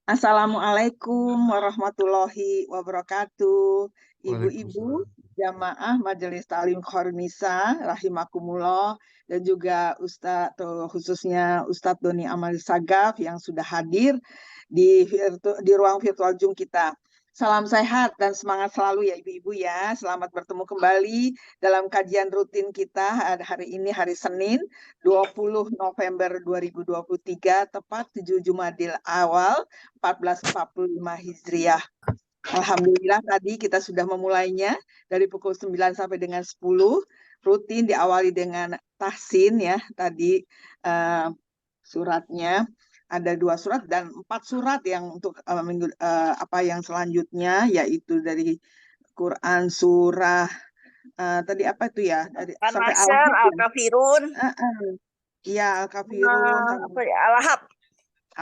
Assalamualaikum warahmatullahi wabarakatuh. Ibu-ibu, Waalaikumsalam. jamaah Majelis Ta'lim Khornisa, rahimakumullah, dan juga Ustadz, khususnya Ustadz Doni Amal Sagaf yang sudah hadir di ruang virtual Zoom kita. Salam sehat dan semangat selalu ya ibu-ibu ya. Selamat bertemu kembali dalam kajian rutin kita hari ini hari Senin 20 November 2023 tepat 7 Jumadil Awal 1445 Hijriah. Alhamdulillah tadi kita sudah memulainya dari pukul 9 sampai dengan 10. Rutin diawali dengan tahsin ya. Tadi suratnya ada 2 surat dan 4 surat yang untuk apa yang selanjutnya, yaitu dari Quran surah tadi apa itu ya, sampai An-Nasyr, Al-Haq ya. Al-Kafirun, Iya, Al-Kafirun apa ya, Al-Lahab.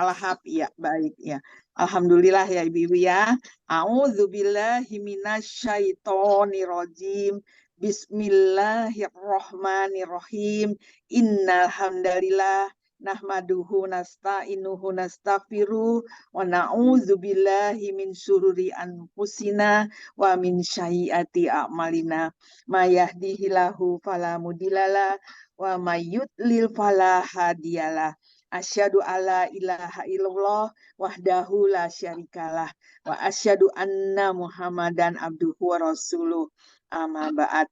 Al-Haq, ya baik ya. Alhamdulillah ya ibu-ibu ya. A'udzubillahi minasyaitonirrajim. Bismillahirrahmanirrahim. Innal hamdalillah nahmaduhu nasta'inuhu nastaghfiruh wa na'udzubillahi min syururi anfusina wa min sayyiati a'malina. May yahdihillahu fala mudhillalah wa may yudlil fala hadiyalah. Asyhadu alla ilaha illallah wahdahu la syarikalah wa asyhadu anna Muhammadan abduhu wa rasuluh. Amma ba'd.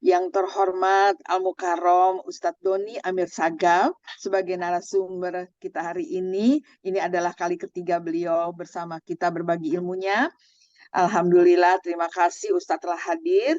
Yang terhormat Al-Mukarram Ustadz Doni Amir Sagaf sebagai narasumber kita hari ini adalah kali ketiga beliau bersama kita berbagi ilmunya. Alhamdulillah, terima kasih Ustadz telah hadir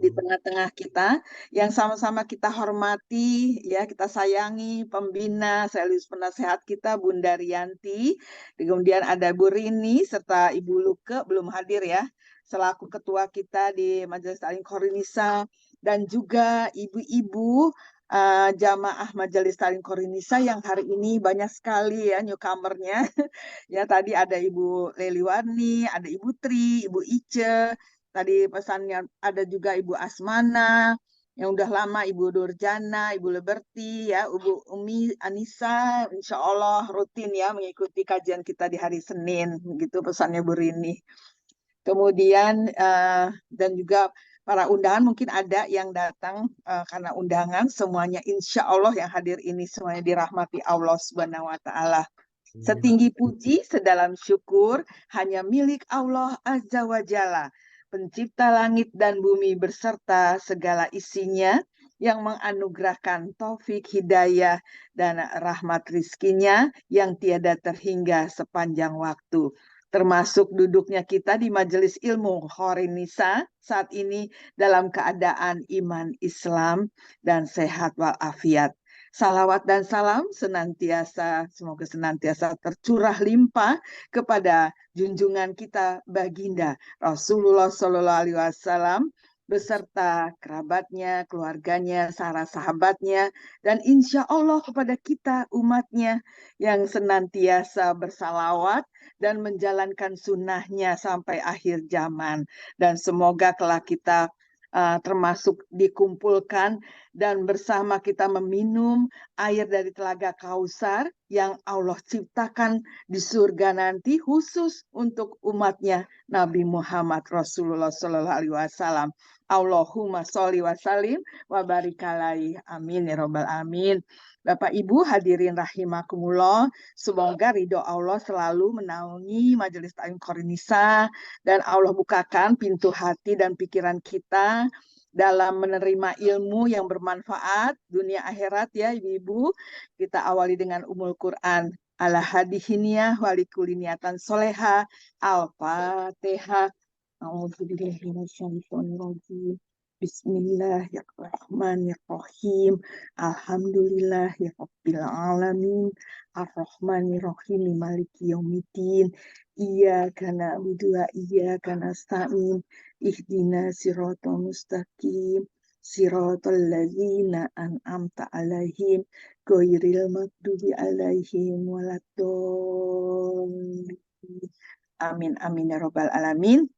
di tengah-tengah kita, yang sama-sama kita hormati, ya kita sayangi pembina sekaligus penasehat kita Bunda Rianti, kemudian ada Bu Rini serta Ibu Luke belum hadir ya, selaku ketua kita di Majelis Ta'lim Khornisa, dan juga ibu-ibu jamaah Majelis Ta'lim Khornisa yang hari ini banyak sekali ya newcomernya. Ya tadi ada Ibu Leliwarni, ada Ibu Tri, Ibu Ice. Tadi pesannya ada juga Ibu Asmana, yang udah lama Ibu Durjana, Ibu Liberty, ya, Ibu Umi Anissa, insya Allah rutin ya mengikuti kajian kita di hari Senin, gitu pesannya Bu Rini. Kemudian dan juga para undangan mungkin ada yang datang karena undangan, semuanya insya Allah yang hadir ini semuanya dirahmati Allah Subhanahu Wa Taala. Setinggi puji, sedalam syukur, hanya milik Allah Azza wa Jalla, pencipta langit dan bumi beserta segala isinya, yang menganugerahkan taufik hidayah dan rahmat rizkinya yang tiada terhingga sepanjang waktu. Termasuk duduknya kita di Majelis Ilmu Khornisa saat ini dalam keadaan iman Islam dan sehat walafiat. Salawat dan salam semoga senantiasa tercurah limpah kepada junjungan kita baginda Rasulullah Shallallahu Alaihi Wasallam beserta kerabatnya, keluarganya, sahabatnya, dan insya Allah kepada kita umatnya yang senantiasa bersalawat dan menjalankan sunnahnya sampai akhir zaman. Dan semoga kelak kita termasuk dikumpulkan dan bersama kita meminum air dari telaga Kausar yang Allah ciptakan di surga nanti khusus untuk umatnya Nabi Muhammad Rasulullah Sallallahu Alaihi Wasallam. Allahumma sholli wa sallim wa barik alaihi. Amin ya robbal amin. Bapak Ibu hadirin rahimakumullah, semoga ridho Allah selalu menaungi Majelis Ta'lim Khornisa dan Allah bukakan pintu hati dan pikiran kita dalam menerima ilmu yang bermanfaat dunia akhirat ya Ibu-ibu. Kita awali dengan Ummul Quran. Ala hadihiniyah walikuli niatan soleha. Al-Fatihah. A'udzubillahiminasyaitonirrajim. Bismillahirrahmanirrahim. Alhamdulillahirabbil alamin. Ar-Rahmanirrahim. Maliki yaumiddin. Iyyaka na'budu wa iyyaka nasta'in. Ihdina siratal mustaqim. Siratal ladzina an'amta 'alaihim ghairil maghdubi 'alaihim waladdallin. Amin amin ya rabbal alamin.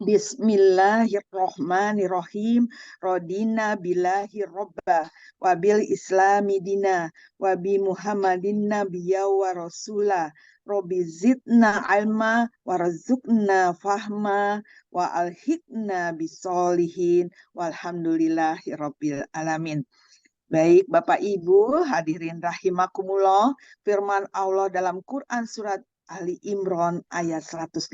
Bismillahirrohmanirrohim. Rodina billahi robba wabil islami dina wabi muhammadin nabiyya wa rasula. Robi zidna alma warazukna fahma wa alhikna bisolihin walhamdulillahi rabbil alamin. Baik Bapak Ibu hadirin rahimakumullah, firman Allah dalam Quran surat Ali Imran ayat 185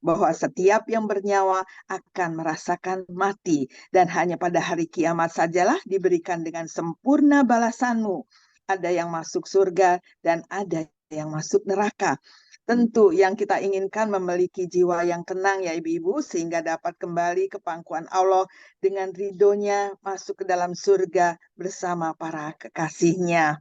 bahwa setiap yang bernyawa akan merasakan mati dan hanya pada hari kiamat sajalah diberikan dengan sempurna balasanmu. Ada yang masuk surga dan ada yang masuk neraka. Tentu yang kita inginkan memiliki jiwa yang tenang ya ibu-ibu sehingga dapat kembali ke pangkuan Allah dengan ridhonya masuk ke dalam surga bersama para kekasihnya.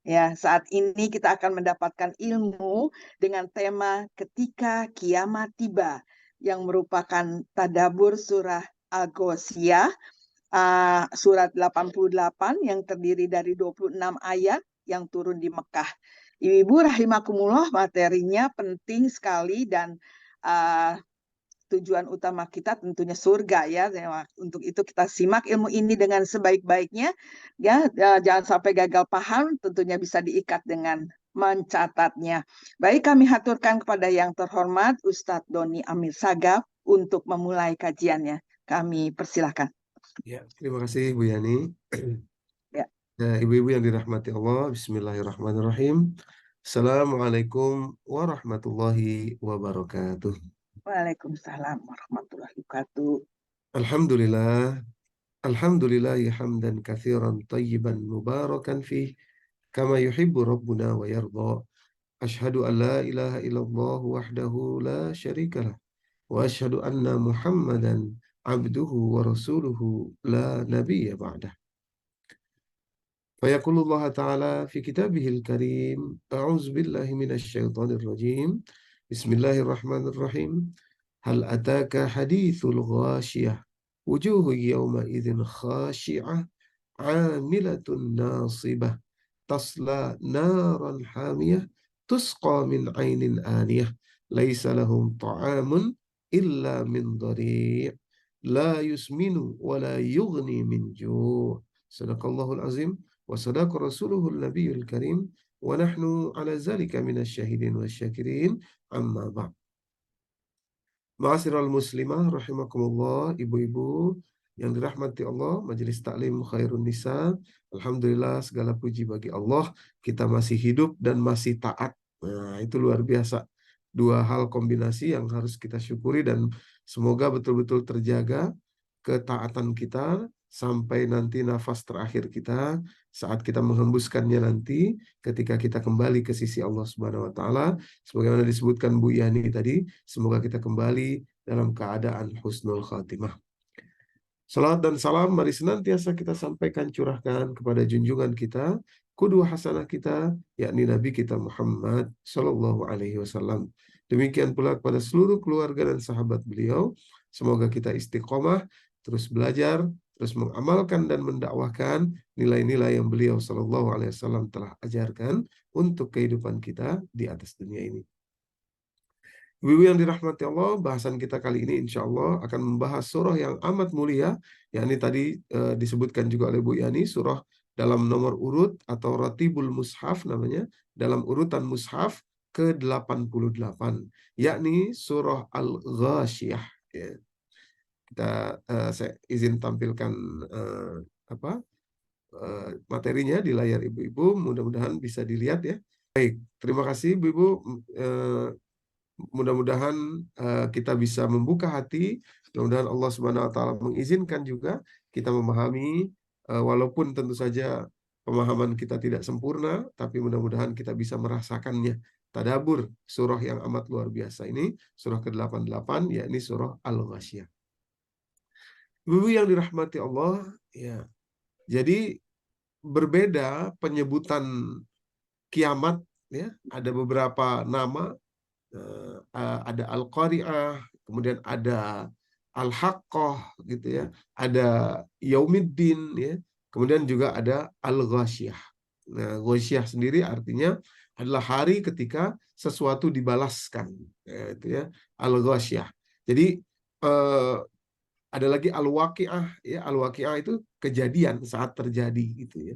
Ya, saat ini kita akan mendapatkan ilmu dengan tema ketika kiamat tiba yang merupakan tadabur surah Al-Ghasyiyah, surat 88 yang terdiri dari 26 ayat yang turun di Mekah. Ibu-ibu rahimakumullah, materinya penting sekali dan tujuan utama kita tentunya surga ya. Untuk itu kita simak ilmu ini dengan sebaik-baiknya ya. Jangan sampai gagal paham, tentunya bisa diikat dengan mencatatnya. Baik, kami haturkan kepada yang terhormat Ustadz Doni Amir Sagaf untuk memulai kajiannya. Kami persilahkan. Ya, terima kasih Bu Yani. Ya. Ibu-ibu yang dirahmati Allah, Bismillahirrahmanirrahim. Assalamualaikum warahmatullahi wabarakatuh. Waalaikumsalam warahmatullahi wabarakatuh. Alhamdulillah, alhamdulillahi hamdan katsiran tayyiban mubarakan fih kama yuhibbu rabbuna wa yarda. Ashhadu an la ilaha illallah wahdahu la syarikalah wa ashhadu anna Muhammadan abduhu wa rasuluhu la nabiyya ba'dah. فيقول الله تعالى في كتابه الكريم أعوذ بالله من الشيطان الرجيم بسم الله الرحمن الرحيم هل أتاك حديث الغاشية وجوه يومئذ خاشعة عاملة ناصبة تصلى نارا حامية تسقى من عين آنية ليس لهم طعام إلا من ضريع لا يسمن ولا يغني من جوع صدق الله العظيم وصدق رسوله النبي الكريم ونحن على ذلك من الشاهدين والشاكرين أما بعد. Ma'asyiral muslimah rahimakumullah, ibu-ibu yang dirahmati Allah, Majelis Taklim Khairun Nisa. Alhamdulillah segala puji bagi Allah, kita masih hidup dan masih taat. Nah, itu luar biasa. Dua hal kombinasi yang harus kita syukuri dan semoga betul-betul terjaga ketaatan kita sampai nanti nafas terakhir kita, saat kita menghembuskannya nanti ketika kita kembali ke sisi Allah Subhanahu wa taala, sebagaimana disebutkan Bu Yani tadi, semoga kita kembali dalam keadaan husnul khatimah. Salat dan salam mari senantiasa kita sampaikan, curahkan kepada junjungan kita, qudwah hasanah kita, yakni Nabi kita Muhammad sallallahu alaihi wasallam. Demikian pula kepada seluruh keluarga dan sahabat beliau. Semoga kita istiqomah, terus belajar, terus mengamalkan dan mendakwahkan nilai-nilai yang beliau sallallahu alaihi wasallam telah ajarkan untuk kehidupan kita di atas dunia ini. Ibu yang dirahmati Allah, bahasan kita kali ini insya Allah akan membahas surah yang amat mulia, yakni tadi disebutkan juga oleh Bu Yani, surah dalam nomor urut atau Ratibul Mushaf namanya, dalam urutan Mushaf ke-88, yakni surah Al-Ghasyiyah. Ya. Saya izin tampilkan materinya di layar ibu-ibu, mudah-mudahan bisa dilihat ya. Baik, terima kasih ibu-ibu. Mudah-mudahan kita bisa membuka hati, mudah-mudahan Allah Subhanahu wa taala mengizinkan juga kita memahami, walaupun tentu saja pemahaman kita tidak sempurna, tapi mudah-mudahan kita bisa merasakannya. Tadabur surah yang amat luar biasa ini, surah ke-88, yakni surah Al-Ghasyiyah. Ibu yang dirahmati Allah, ya. Jadi berbeda penyebutan kiamat, ya. Ada beberapa nama. Ada Al-Qari'ah, kemudian ada Al-Haqqah gitu ya, ada Yaumiddin ya, kemudian juga ada Al-Ghasyiyah. Nah, Ghasyiyah sendiri artinya adalah hari ketika sesuatu dibalaskan, ya, itu ya, Al-Ghasyiyah. Jadi ada lagi al-waqi'ah, ya, al-waqi'ah itu kejadian saat terjadi gitu ya.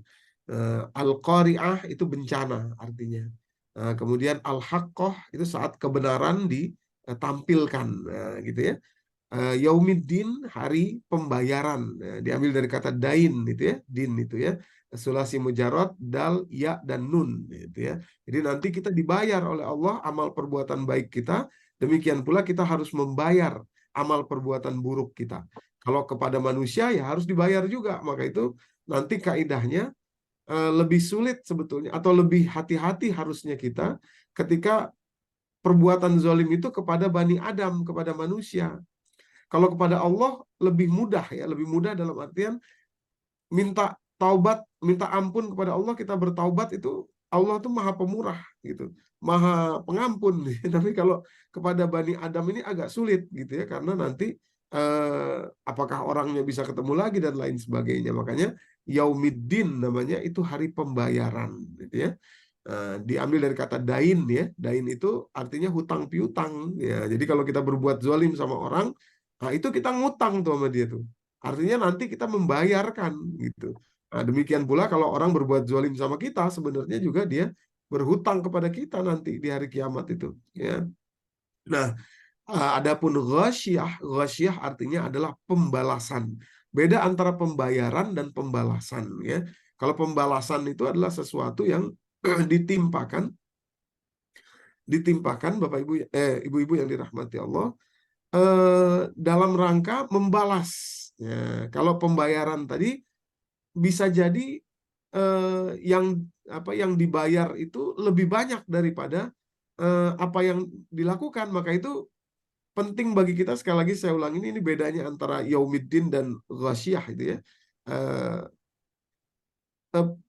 Al-qari'ah itu bencana artinya. Kemudian al-haqqah itu saat kebenaran ditampilkan, gitu ya. Yaumiddin, hari pembayaran, diambil dari kata dain itu ya, din itu ya, sulasi mujarad, dal, ya, dan nun gitu ya. Jadi nanti kita dibayar oleh Allah amal perbuatan baik kita, demikian pula kita harus membayar amal perbuatan buruk kita. Kalau kepada manusia ya harus dibayar juga, maka itu nanti kaidahnya lebih sulit sebetulnya, atau lebih hati-hati harusnya kita ketika perbuatan zalim itu kepada Bani Adam, kepada manusia. Kalau kepada Allah lebih mudah ya, lebih mudah dalam artian minta taubat, minta ampun kepada Allah, kita bertaubat itu Allah tuh maha pemurah gitu, maha pengampun. Tapi kalau kepada Bani Adam ini agak sulit gitu ya, karena nanti apakah orangnya bisa ketemu lagi dan lain sebagainya. Makanya Yaumiddin namanya, itu hari pembayaran gitu ya. Diambil dari kata dain ya. Dain itu artinya hutang piutang ya. Jadi kalau kita berbuat zalim sama orang, nah itu kita ngutang tuh sama dia tuh. Artinya nanti kita membayarkan gitu. Nah, demikian pula kalau orang berbuat zalim sama kita, sebenarnya juga dia berhutang kepada kita nanti di hari kiamat itu ya. Nah, adapun ghasyiyah, ghasyiyah artinya adalah pembalasan. Beda antara pembayaran dan pembalasan ya. Kalau pembalasan itu adalah sesuatu yang ditimpakan Bapak Ibu, ibu-ibu yang dirahmati Allah, dalam rangka membalas ya. Kalau pembayaran tadi bisa jadi yang yang dibayar itu lebih banyak daripada apa yang dilakukan. Maka itu penting bagi kita, sekali lagi saya ulangi, ini bedanya antara yaumiddin dan ghasyiyah itu ya. Eh,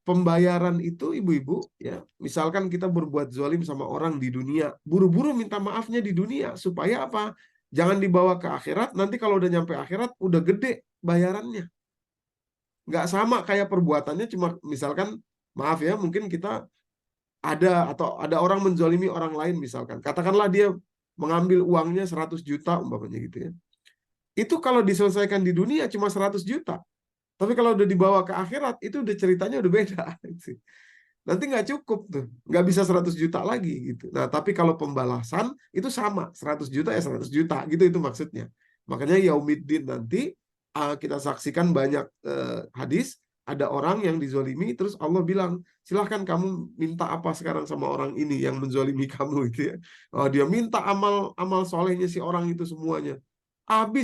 Pembayaran itu ibu-ibu ya, misalkan kita berbuat zalim sama orang di dunia, buru-buru minta maafnya di dunia supaya apa? Jangan dibawa ke akhirat, nanti kalau udah nyampe akhirat udah gede bayarannya. Nggak sama kayak perbuatannya, cuma misalkan maaf ya, mungkin kita ada orang menzalimi orang lain, misalkan katakanlah dia mengambil uangnya 100 juta umpamanya gitu ya. Itu kalau diselesaikan di dunia cuma 100 juta. Tapi kalau udah dibawa ke akhirat, itu udah ceritanya udah beda. Nanti nggak cukup tuh, nggak bisa 100 juta lagi gitu. Nah, tapi kalau pembalasan itu sama, 100 juta ya 100 juta gitu, itu maksudnya. Makanya Yaumiddin nanti kita saksikan banyak hadis, ada orang yang dizolimi, terus Allah bilang, silahkan kamu minta apa sekarang sama orang ini yang menzolimi kamu gitu ya. Dia minta amal solehnya si orang itu semuanya.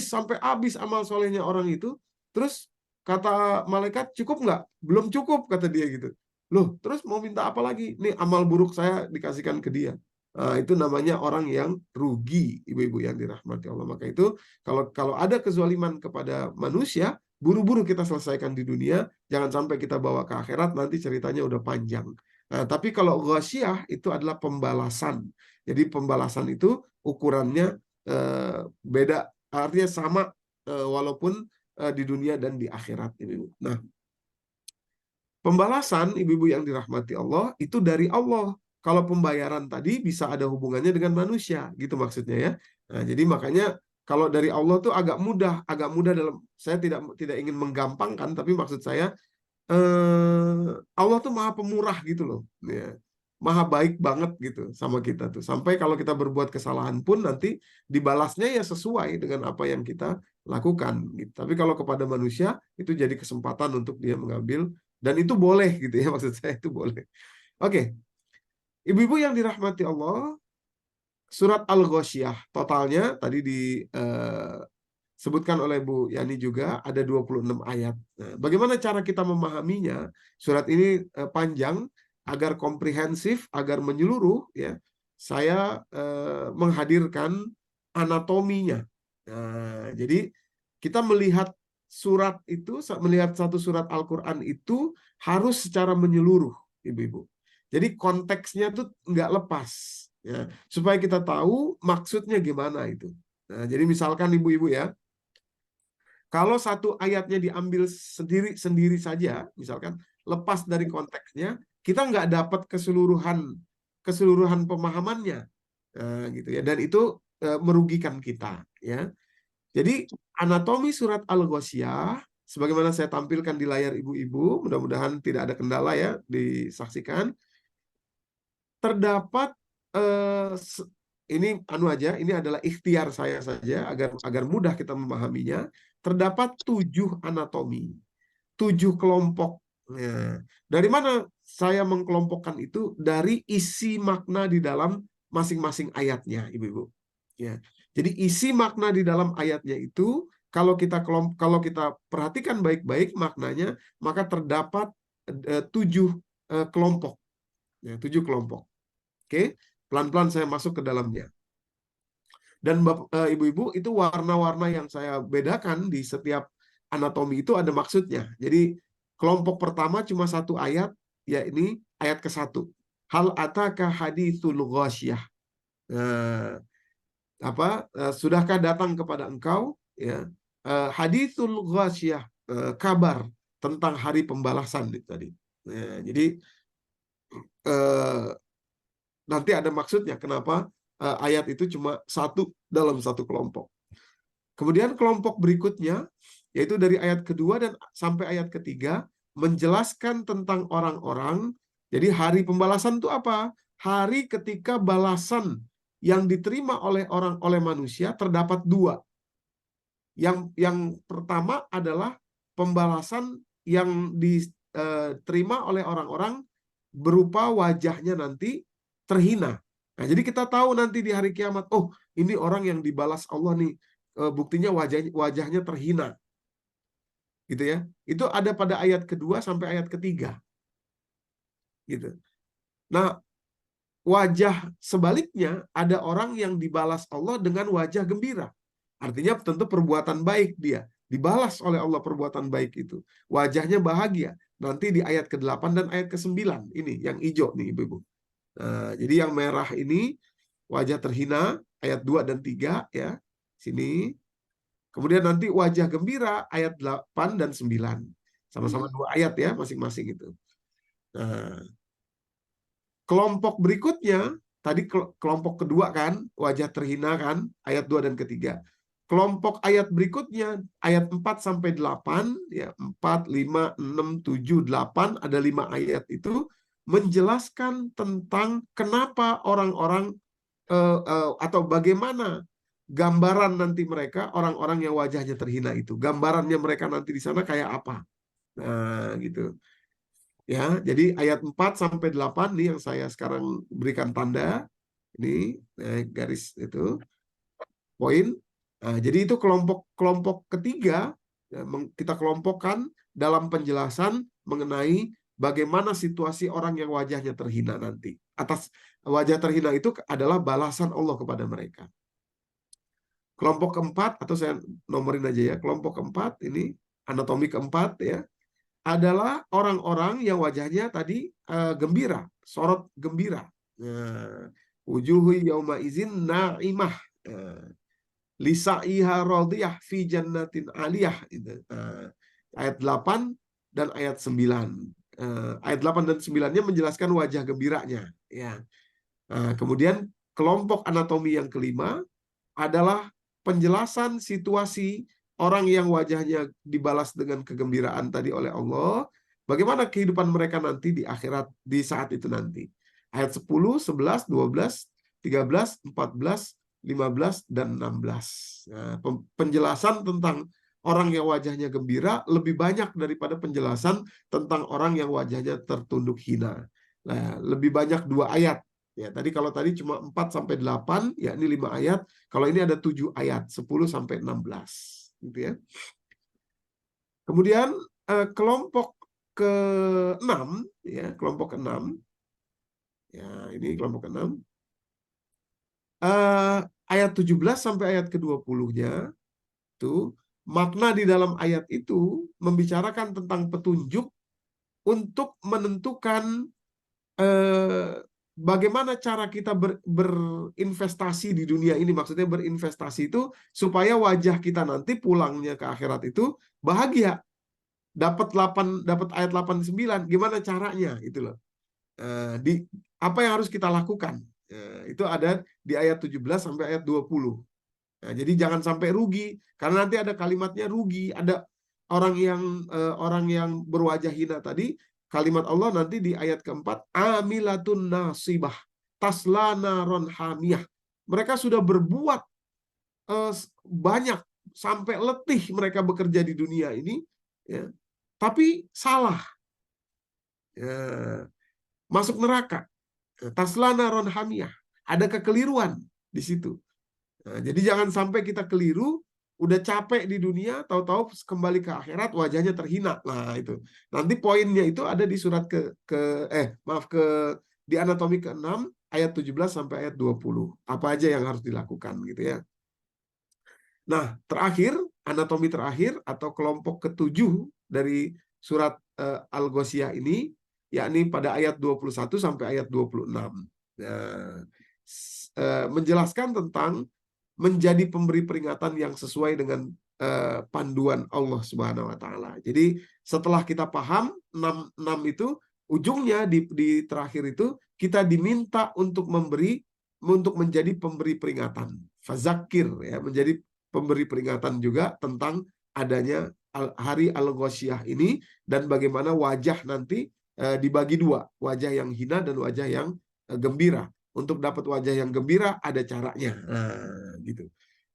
Sampai habis amal solehnya orang itu, terus kata malaikat, cukup nggak? Belum cukup, kata dia gitu. Loh, terus mau minta apa lagi? Nih amal buruk saya dikasihkan ke dia. Itu namanya orang yang rugi, ibu-ibu yang dirahmati Allah. Maka itu kalau ada kezaliman kepada manusia, buru-buru kita selesaikan di dunia, jangan sampai kita bawa ke akhirat, nanti ceritanya udah panjang. Nah, tapi kalau ghasyiyah itu adalah pembalasan. Jadi pembalasan itu ukurannya beda, artinya sama walaupun di dunia dan di akhirat, ibu-ibu. Nah, pembalasan, ibu-ibu yang dirahmati Allah, itu dari Allah. Kalau pembayaran tadi bisa ada hubungannya dengan manusia, gitu maksudnya ya. Nah, jadi makanya kalau dari Allah tuh agak mudah dalam, saya tidak ingin menggampangkan, tapi maksud saya Allah tuh maha pemurah gitu loh, ya. Maha baik banget gitu sama kita tuh. Sampai kalau kita berbuat kesalahan pun nanti dibalasnya ya sesuai dengan apa yang kita lakukan gitu. Tapi kalau kepada manusia itu jadi kesempatan untuk dia mengambil, dan itu boleh gitu ya, maksud saya itu boleh. Oke. Ibu-ibu yang dirahmati Allah, surat Al-Ghasyiyah totalnya tadi disebutkan oleh Bu Yani juga ada 26 ayat. Nah, bagaimana cara kita memahaminya? Surat ini panjang, agar komprehensif, agar menyeluruh ya. Saya menghadirkan anatominya. Nah, jadi kita melihat surat itu, melihat satu surat Al-Quran itu harus secara menyeluruh, ibu-ibu. Jadi konteksnya tuh nggak lepas, ya, supaya kita tahu maksudnya gimana itu. Nah, jadi misalkan ibu-ibu ya, kalau satu ayatnya diambil sendiri saja, misalkan lepas dari konteksnya, kita nggak dapat keseluruhan pemahamannya. Nah, gitu ya. Dan itu merugikan kita, ya. Jadi anatomi surat Al-Ghasyiyah sebagaimana saya tampilkan di layar ibu-ibu, mudah-mudahan tidak ada kendala ya, disaksikan. Terdapat ini ini adalah ikhtiar saya saja agar mudah kita memahaminya. Terdapat 7 anatomi, 7 kelompok. Nah, dari mana saya mengkelompokkan itu? Dari isi makna di dalam masing-masing ayatnya, ibu-ibu. Ya. Jadi isi makna di dalam ayatnya itu kalau kita perhatikan baik-baik maknanya, maka terdapat 7 kelompok. Ya, 7 kelompok. Oke, pelan-pelan saya masuk ke dalamnya. Dan ibu-ibu, itu warna-warna yang saya bedakan di setiap anatomi itu ada maksudnya. Jadi kelompok pertama cuma 1 ayat, ya ini ayat ke-1. Hal ataka haditsul ghasyiyah. Sudahkah datang kepada engkau ya haditsul ghasyiyah, kabar tentang hari pembalasan itu tadi. Ya, jadi nanti ada maksudnya kenapa ayat itu cuma 1 dalam 1 kelompok. Kemudian kelompok berikutnya, yaitu dari ayat kedua dan sampai ayat ketiga, menjelaskan tentang orang-orang. Jadi hari pembalasan itu apa? Hari ketika balasan yang diterima oleh manusia terdapat 2. Yang pertama adalah pembalasan yang diterima oleh orang-orang berupa wajahnya nanti terhina. Nah, jadi kita tahu nanti di hari kiamat, oh ini orang yang dibalas Allah nih, buktinya wajahnya terhina. Gitu ya. Itu ada pada ayat kedua sampai ayat ketiga. Gitu. Nah, wajah sebaliknya ada orang yang dibalas Allah dengan wajah gembira. Artinya tentu perbuatan baik dia. Dibalas oleh Allah perbuatan baik itu. Wajahnya bahagia. Nanti di ayat ke-8 dan ayat ke-9. Ini yang hijau nih ibu-ibu. Nah, jadi yang merah ini wajah terhina, ayat 2 dan 3 ya. Sini. Kemudian nanti wajah gembira, ayat 8 dan 9. Sama-sama 2 ayat ya masing-masing itu. Nah, kelompok berikutnya, tadi kelompok kedua kan, wajah terhina kan, ayat 2 dan ketiga. Kelompok ayat berikutnya, ayat 4 sampai 8, ya 4, 5, 6, 7, 8, ada 5 ayat itu, menjelaskan tentang kenapa orang-orang, atau bagaimana gambaran nanti mereka, orang-orang yang wajahnya terhina itu. Gambarannya mereka nanti di sana kayak apa. Nah, gitu. Ya, jadi ayat 4 sampai 8 nih yang saya sekarang berikan tanda. Ini garis itu poin. Nah, jadi itu kelompok ketiga ya, kita kelompokkan dalam penjelasan mengenai bagaimana situasi orang yang wajahnya terhina nanti. Atas wajah terhina itu adalah balasan Allah kepada mereka. Kelompok keempat, atau saya nomorin aja ya, kelompok keempat ini anatomi keempat ya, adalah orang-orang yang wajahnya tadi gembira, sorot gembira. Wujuhu yauma izin na'imah. Lisa'iha radiyah fi jannatin aliyah. Ayat 8 dan ayat 9. Ayat 8 dan 9-nya menjelaskan wajah gembiranya. Ya. Kemudian kelompok anatomi yang kelima adalah penjelasan situasi orang yang wajahnya dibalas dengan kegembiraan tadi oleh Allah, bagaimana kehidupan mereka nanti di akhirat di saat itu nanti. Ayat 10, 11, 12, 13, 14, 15, dan 16. Nah, penjelasan tentang orang yang wajahnya gembira lebih banyak daripada penjelasan tentang orang yang wajahnya tertunduk hina. Nah, lebih banyak 2 ayat. Ya, kalau tadi cuma 4 sampai 8, ya ini 5 ayat. Kalau ini ada 7 ayat, 10 sampai 16, gitu ya. Kemudian kelompok ke-6 ya, kelompok ke-6. Ya, ini kelompok ke-6. Ayat 17 sampai ayat ke-20-nya itu makna di dalam ayat itu membicarakan tentang petunjuk untuk menentukan bagaimana cara kita berinvestasi di dunia ini. Maksudnya berinvestasi itu supaya wajah kita nanti pulangnya ke akhirat itu bahagia. Dapat ayat 8 9. Gimana caranya itu loh. Apa yang harus kita lakukan? Itu ada di ayat 17 sampai ayat 20. Nah, jadi jangan sampai rugi, karena nanti ada kalimatnya rugi. Ada orang yang berwajah hina tadi, kalimat Allah nanti di ayat keempat, amilatun nasibah, tasla naron hamiyah. Mereka sudah berbuat banyak sampai letih mereka bekerja di dunia ini, ya, tapi salah, ya, masuk neraka. Tasla naron hamiyah. Ada kekeliruan di situ. Nah, jadi jangan sampai kita keliru, udah capek di dunia, tahu-tahu kembali ke akhirat wajahnya terhina. Nah, itu. Nanti poinnya itu ada di surat di anatomi ke-6 ayat 17 sampai ayat 20. Apa aja yang harus dilakukan gitu ya. Nah, terakhir, anatomi terakhir atau kelompok ke-7 dari surat Al-Ghasyiyah ini, yakni pada ayat 21 sampai ayat 26. Nah, menjelaskan tentang menjadi pemberi peringatan yang sesuai dengan panduan Allah Subhanahu wa taala. Jadi setelah kita paham 6 itu, ujungnya di terakhir itu kita diminta untuk menjadi pemberi peringatan. Fazakir, ya, menjadi pemberi peringatan juga tentang adanya hari Al-Ghasyiyah ini, dan bagaimana wajah nanti dibagi dua, wajah yang hina dan wajah yang gembira. Untuk dapat wajah yang gembira ada caranya. Nah, gitu.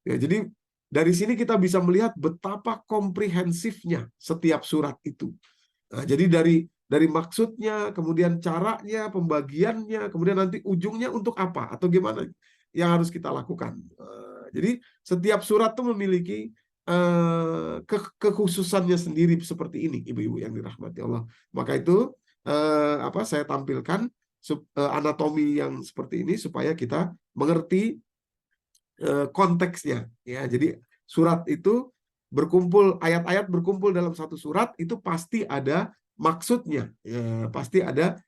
Ya, jadi dari sini kita bisa melihat betapa komprehensifnya setiap surat itu. Nah, jadi dari maksudnya, kemudian caranya, pembagiannya, kemudian nanti ujungnya untuk apa atau gimana yang harus kita lakukan. Jadi setiap surat itu memiliki kekhususannya sendiri seperti ini, ibu-ibu yang dirahmati Allah. Maka itu saya tampilkan anatomi yang seperti ini supaya kita mengerti konteksnya, ya. Jadi surat itu berkumpul, ayat-ayat berkumpul dalam satu surat itu pasti ada maksudnya, ya, pasti ada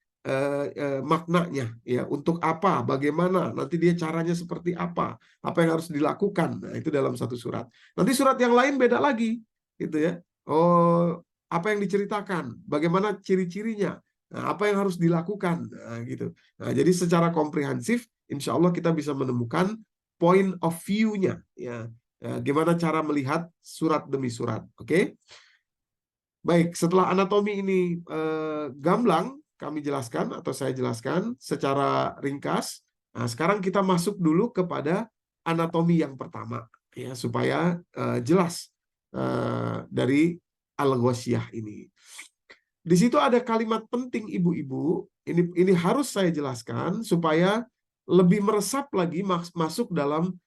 maknanya, ya, untuk apa, bagaimana, nanti dia caranya seperti apa yang harus dilakukan. Nah, itu dalam satu surat. Nanti surat yang lain beda lagi, gitu ya. Oh, apa yang diceritakan, bagaimana ciri-cirinya, nah, apa yang harus dilakukan, nah, gitu. Nah, jadi secara komprehensif, insya Allah kita bisa menemukan point of view-nya, ya. Gimana cara melihat surat demi surat. Oke. Baik, setelah anatomi ini gamblang kami jelaskan atau saya jelaskan secara ringkas. Nah, sekarang kita masuk dulu kepada anatomi yang pertama, ya, supaya jelas dari Al-Ghasyiyah ini. Di situ ada kalimat penting, ibu-ibu. Ini harus saya jelaskan supaya lebih meresap lagi masuk dalam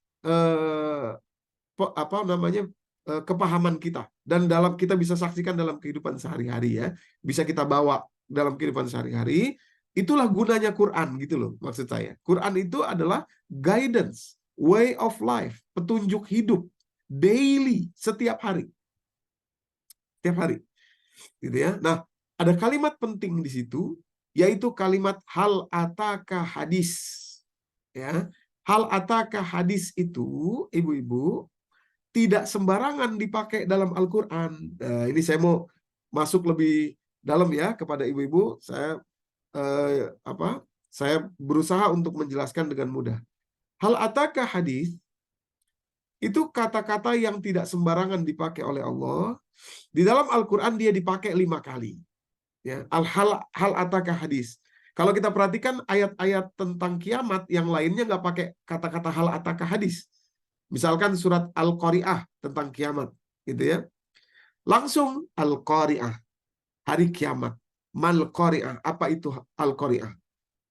kepahaman kita, dan kita bisa saksikan dalam kehidupan sehari-hari, ya, bisa kita bawa dalam kehidupan sehari-hari. Itulah gunanya Quran, gitu loh, maksud saya. Quran itu adalah guidance, way of life, petunjuk hidup daily, setiap hari, gitu ya. Nah, ada kalimat penting di situ, yaitu kalimat hal ataka hadis, ya. Hal ataka hadis itu, ibu-ibu, tidak sembarangan dipakai dalam Al-Quran. Nah, ini saya mau masuk lebih dalam, ya, kepada ibu-ibu. Saya berusaha untuk menjelaskan dengan mudah. Hal ataka hadis itu kata-kata yang tidak sembarangan dipakai oleh Allah. Di dalam Al-Quran dia dipakai 5 kali. Ya, hal ataka hadis. Kalau kita perhatikan ayat-ayat tentang kiamat yang lainnya nggak pakai kata-kata hal ataka hadis. Misalkan surat Al-Qari'ah tentang kiamat, gitu ya. Langsung Al-Qari'ah, hari kiamat. Mal Qari'ah, apa itu Al-Qari'ah?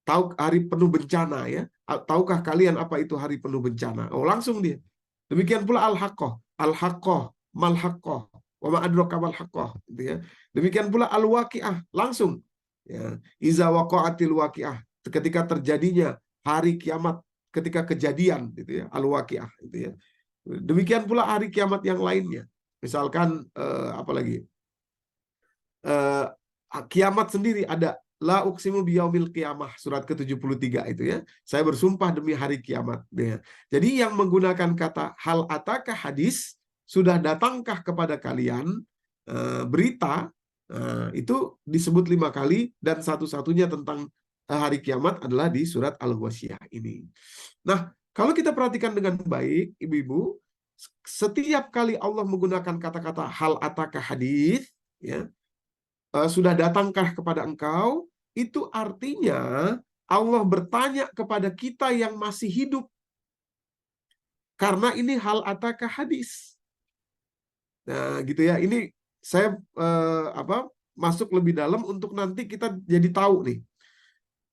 Tahu hari penuh bencana, ya. Tahukah kalian apa itu hari penuh bencana? Oh, langsung dia. Demikian pula Al-Haqqah, Al-Haqqah, Mal Haqqah, wa ma adraka mal Haqqah, gitu ya. Demikian pula Al-Waqi'ah, langsung. Ya, iza waqa'atil waqi'ah, ketika terjadinya hari kiamat, ketika kejadian, gitu ya, Al-Waqi'ah, gitu ya. Demikian pula hari kiamat yang lainnya. Misalkan kiamat sendiri ada la uqsimu biyaumil qiyamah, surat ke-73 itu, ya. Saya bersumpah demi hari kiamat, ya. Jadi yang menggunakan kata hal ataka hadis, sudah datangkah kepada kalian berita, itu disebut 5 kali, dan satu-satunya tentang hari kiamat adalah di surat Al-Ghasyiyah ini. Nah, kalau kita perhatikan dengan baik, ibu-ibu, setiap kali Allah menggunakan kata-kata hal ataka hadis, ya, sudah datangkah kepada engkau, itu artinya Allah bertanya kepada kita yang masih hidup. Karena ini hal ataka hadis. Nah, gitu ya. Ini saya masuk lebih dalam untuk nanti kita jadi tahu nih.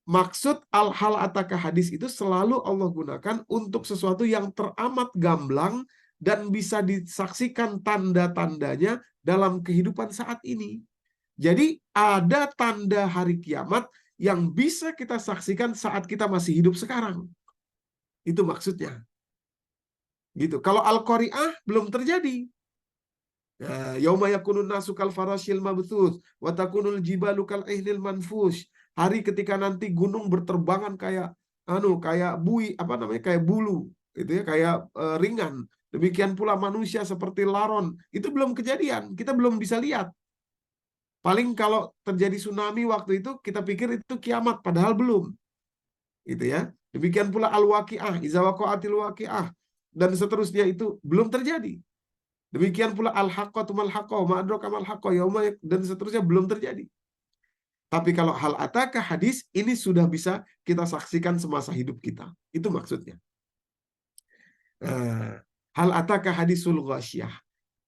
Maksud hal ataka hadis itu selalu Allah gunakan untuk sesuatu yang teramat gamblang dan bisa disaksikan tanda-tandanya dalam kehidupan saat ini. Jadi ada tanda hari kiamat yang bisa kita saksikan saat kita masih hidup sekarang. Itu maksudnya. Gitu. Kalau Al-Qari'ah belum terjadi. Yauma yakunun nasu kal farashil mabthuth wa takunul jibalu kal ihnil manfush. Hari ketika nanti gunung berterbangan kayak kayak bulu, gitu ya, kayak ringan. Demikian pula manusia seperti laron. Itu belum kejadian, kita belum bisa lihat. Paling kalau terjadi tsunami waktu itu kita pikir itu kiamat, padahal belum. Gitu ya. Demikian pula al-waqi'ah, iza waqa'atil waqi'ah, dan seterusnya itu belum terjadi. Demikian pula al-haqqatu mal haqqah, ma adraka mal haqqah, yauma, dan seterusnya belum terjadi. Tapi kalau hal ataka hadis ini sudah bisa kita saksikan semasa hidup kita. Itu maksudnya. Hal ataka hadisul ghasyiyah.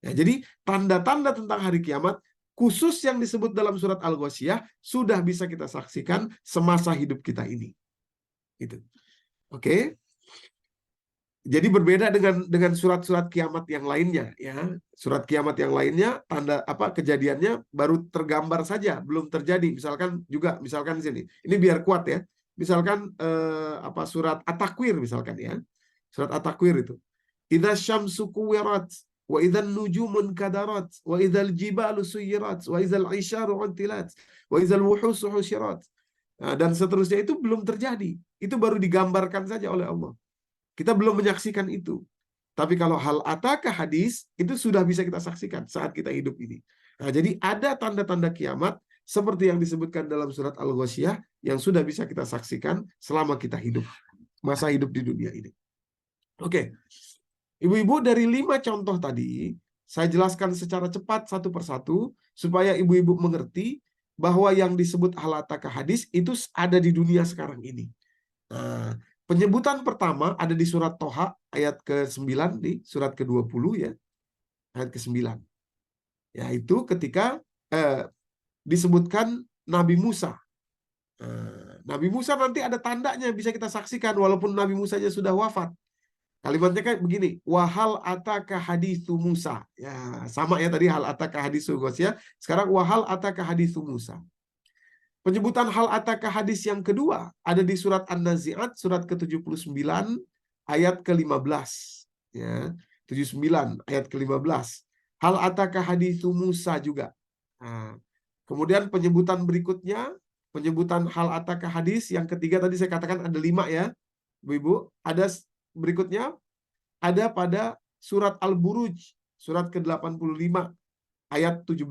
Ya, jadi tanda-tanda tentang hari kiamat khusus yang disebut dalam surat Al-Ghasyiyah sudah bisa kita saksikan semasa hidup kita ini. Gitu. Oke. Jadi berbeda dengan surat-surat kiamat yang lainnya, ya. Surat kiamat yang lainnya tanda kejadiannya baru tergambar saja, belum terjadi. Misalkan di sini. Ini biar kuat ya. Misalkan surat At-Takwir misalkan ya. Surat At-Takwir itu. Idza syamsu kuwirat wa idzan nujumun kadarat wa idzal jibalu suyirat wa idzal isyaru untilat wa idzal wuhusu husyirat. Dan seterusnya itu belum terjadi. Itu baru digambarkan saja oleh Allah. Kita belum menyaksikan itu. Tapi kalau hal ataka hadis, itu sudah bisa kita saksikan saat kita hidup ini. Nah, jadi ada tanda-tanda kiamat seperti yang disebutkan dalam surat Al-Ghasyiyah yang sudah bisa kita saksikan selama kita hidup. Masa hidup di dunia ini. Oke. Ibu-ibu, dari 5 contoh tadi, saya jelaskan secara cepat satu persatu, supaya ibu-ibu mengerti bahwa yang disebut hal ataka hadis itu ada di dunia sekarang ini. Nah, penyebutan pertama ada di surat Toha ayat ke-9, di surat ke-20 ya. Ayat ke-9. Yaitu ketika disebutkan Nabi Musa. Nabi Musa nanti ada tandanya bisa kita saksikan walaupun Nabi Musanya sudah wafat. Kalimatnya kayak begini, wahal ataka hadithu Musa. Ya, sama ya tadi hal ataka hadithu Ghasyiyah. Sekarang wahal ataka hadithu Musa. Penyebutan hal ataka hadis yang kedua ada di surat An-Nazi'at surat ke-79 ayat ke-15 ya, 79 ayat ke-15. Hal ataka hadithu Musa juga. Nah, kemudian penyebutan berikutnya, penyebutan hal ataka hadis yang ketiga tadi saya katakan ada 5 ya. Ibu-ibu, ada berikutnya ada pada surat Al-Buruj surat ke-85 ayat 17.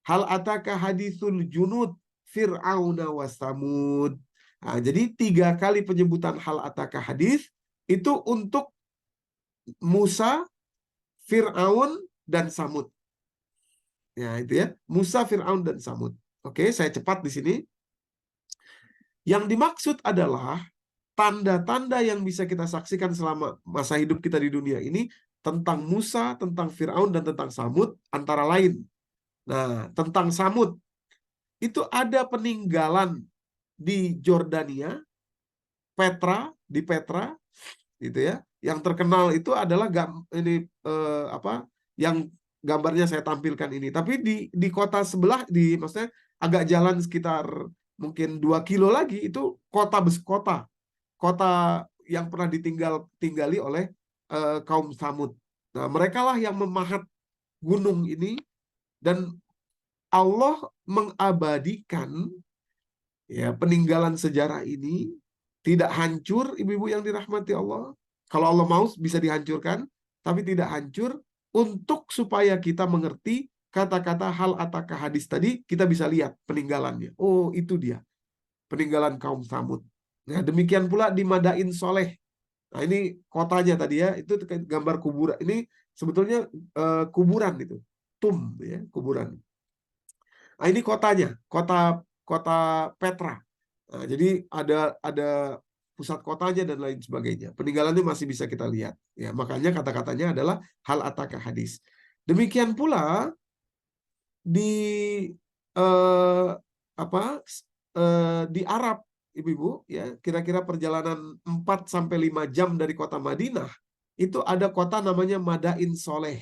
Hal ataka hadithul junud Fir'auna wa Samud. Nah, jadi 3 kali penyebutan hal ataka hadis itu untuk Musa, Fir'aun, dan Samud. Ya, itu ya. Musa, Fir'aun, dan Samud. Oke, saya cepat di sini. Yang dimaksud adalah tanda-tanda yang bisa kita saksikan selama masa hidup kita di dunia ini tentang Musa, tentang Fir'aun, dan tentang Samud antara lain. Nah, tentang Samud, itu ada peninggalan di Jordania, di Petra, gitu ya. Yang terkenal itu adalah yang gambarnya saya tampilkan ini. Tapi di kota sebelah, maksudnya agak jalan sekitar mungkin 2 kilo lagi, itu kota yang pernah ditinggali oleh kaum Samud. Nah, mereka lah yang memahat gunung ini. Dan Allah mengabadikan ya peninggalan sejarah ini tidak hancur, ibu-ibu yang dirahmati Allah. Kalau Allah mau bisa dihancurkan, tapi tidak hancur untuk supaya kita mengerti kata-kata hal ataka hadis tadi, kita bisa lihat peninggalannya. Oh, itu dia. peninggalan kaum Tsamud. Nah, demikian pula di Madain Soleh. Nah, ini kotanya tadi ya, itu gambar kuburan. Ini sebetulnya kuburan itu, ya, kuburan. Nah, ini kotanya, kota kota Petra. Nah, jadi ada pusat kotanya dan lain sebagainya. Peninggalannya masih bisa kita lihat. Ya, makanya kata-katanya adalah hal ataka hadis. Demikian pula di eh, apa di Arab, ibu-ibu, ya, kira-kira perjalanan 4 sampai 5 jam dari kota Madinah, itu ada kota namanya Madain Soleh.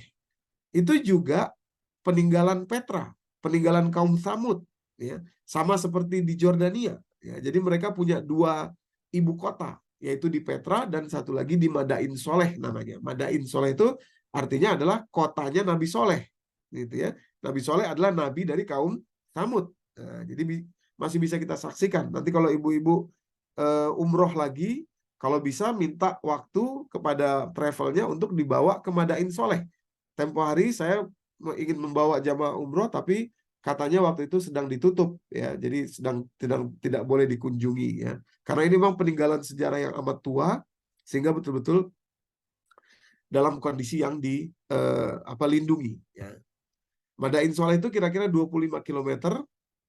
Itu juga peninggalan Petra, peninggalan kaum Tsamud, ya, sama seperti di Jordania. Ya, jadi mereka punya 2 ibu kota, yaitu di Petra dan satu lagi di Madain Soleh namanya. Madain Soleh itu artinya adalah kotanya Nabi Soleh, gitu ya. Nabi Soleh adalah nabi dari kaum Tsamud. Nah, jadi masih bisa kita saksikan. Nanti kalau ibu-ibu umroh lagi, kalau bisa minta waktu kepada travelnya untuk dibawa ke Madain Soleh. Tempo hari saya ingin membawa jamaah umroh, tapi katanya waktu itu sedang ditutup, ya, jadi sedang tidak boleh dikunjungi, ya, karena ini memang peninggalan sejarah yang amat tua, sehingga betul-betul dalam kondisi yang lindungi, ya. Madain Soleh itu kira-kira 25 km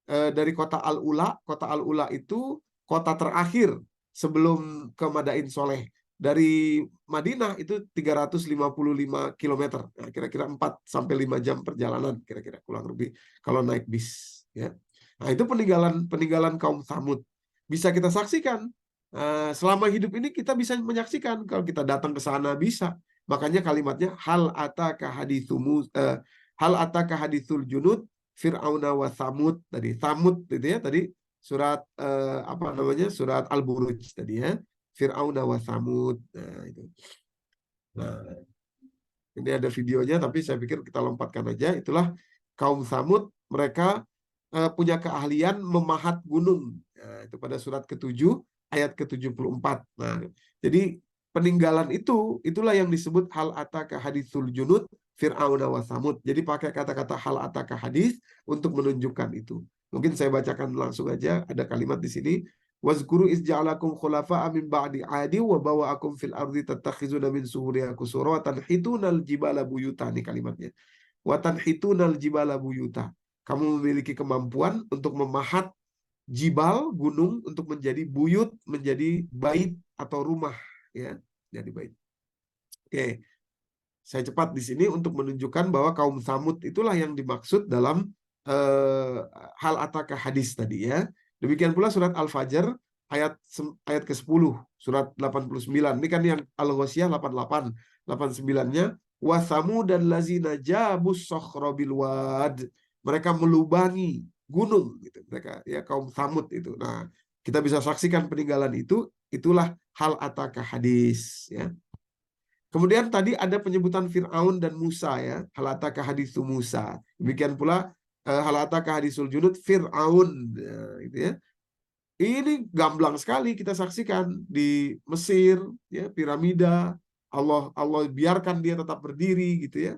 dari kota Al-Ula. Kota Al-Ula itu kota terakhir sebelum ke Madain Soleh. Dari Madinah itu 355 km. Nah, kira-kira 4 sampai 5 jam perjalanan kira-kira kurang lebih kalau naik bis, ya. Nah, itu peninggalan kaum Tsamud. Bisa kita saksikan. Selama hidup ini kita bisa menyaksikan, kalau kita datang ke sana bisa. Makanya kalimatnya hal ataka hadithul junud Fir'auna wa Tsamud tadi. Tsamud itu ya tadi surat surat Al-Buruj tadi ya. Fir'auna wa Tsamud. Nah, itu. Nah, ini ada videonya tapi saya pikir kita lompatkan aja. Itulah kaum Tsamud, mereka punya keahlian memahat gunung. Nah, itu pada surat ke-7 ayat ke-74. Nah, jadi peninggalan itulah yang disebut hal ataka hadithul junud Fir'auna wa Tsamud. Jadi pakai kata-kata hal ataka hadis untuk menunjukkan itu. Mungkin saya bacakan langsung aja, ada kalimat di sini. Wazkuru iz ja'alakum khulafa'a min ba'di 'adi wa bawa'akum fil ardi tattakhizuna min suhuriha qusura wa tanhitunal jibala buyuta. Ini kalimatnya. Wa tanhitunal jibala buyuta. Kamu memiliki kemampuan untuk memahat jibal, gunung, untuk menjadi buyut, menjadi bait atau rumah, ya, jadi bait. Oke. Saya cepat di sini untuk menunjukkan bahwa kaum Tsamud itulah yang dimaksud dalam hal ataka hadis tadi, ya. Demikian pula surat Al-Fajr ayat ke-10, surat 89. Ini kan yang Al-Ghasyiyah 88. 89-nya wa tsamudan lazina jabus sakhra bil wad. Mereka melubangi gunung gitu. Mereka, ya, kaum Tsamud itu. Nah, kita bisa saksikan peninggalan itulah hal ataka hadis, ya. Kemudian tadi ada penyebutan Fir'aun dan Musa, ya. Halataka hadithu Musa. Demikian pula halataka hadisul junud Fir'aun, gitu ya. Ini gamblang sekali kita saksikan di Mesir, ya, piramida. Allah biarkan dia tetap berdiri, gitu ya.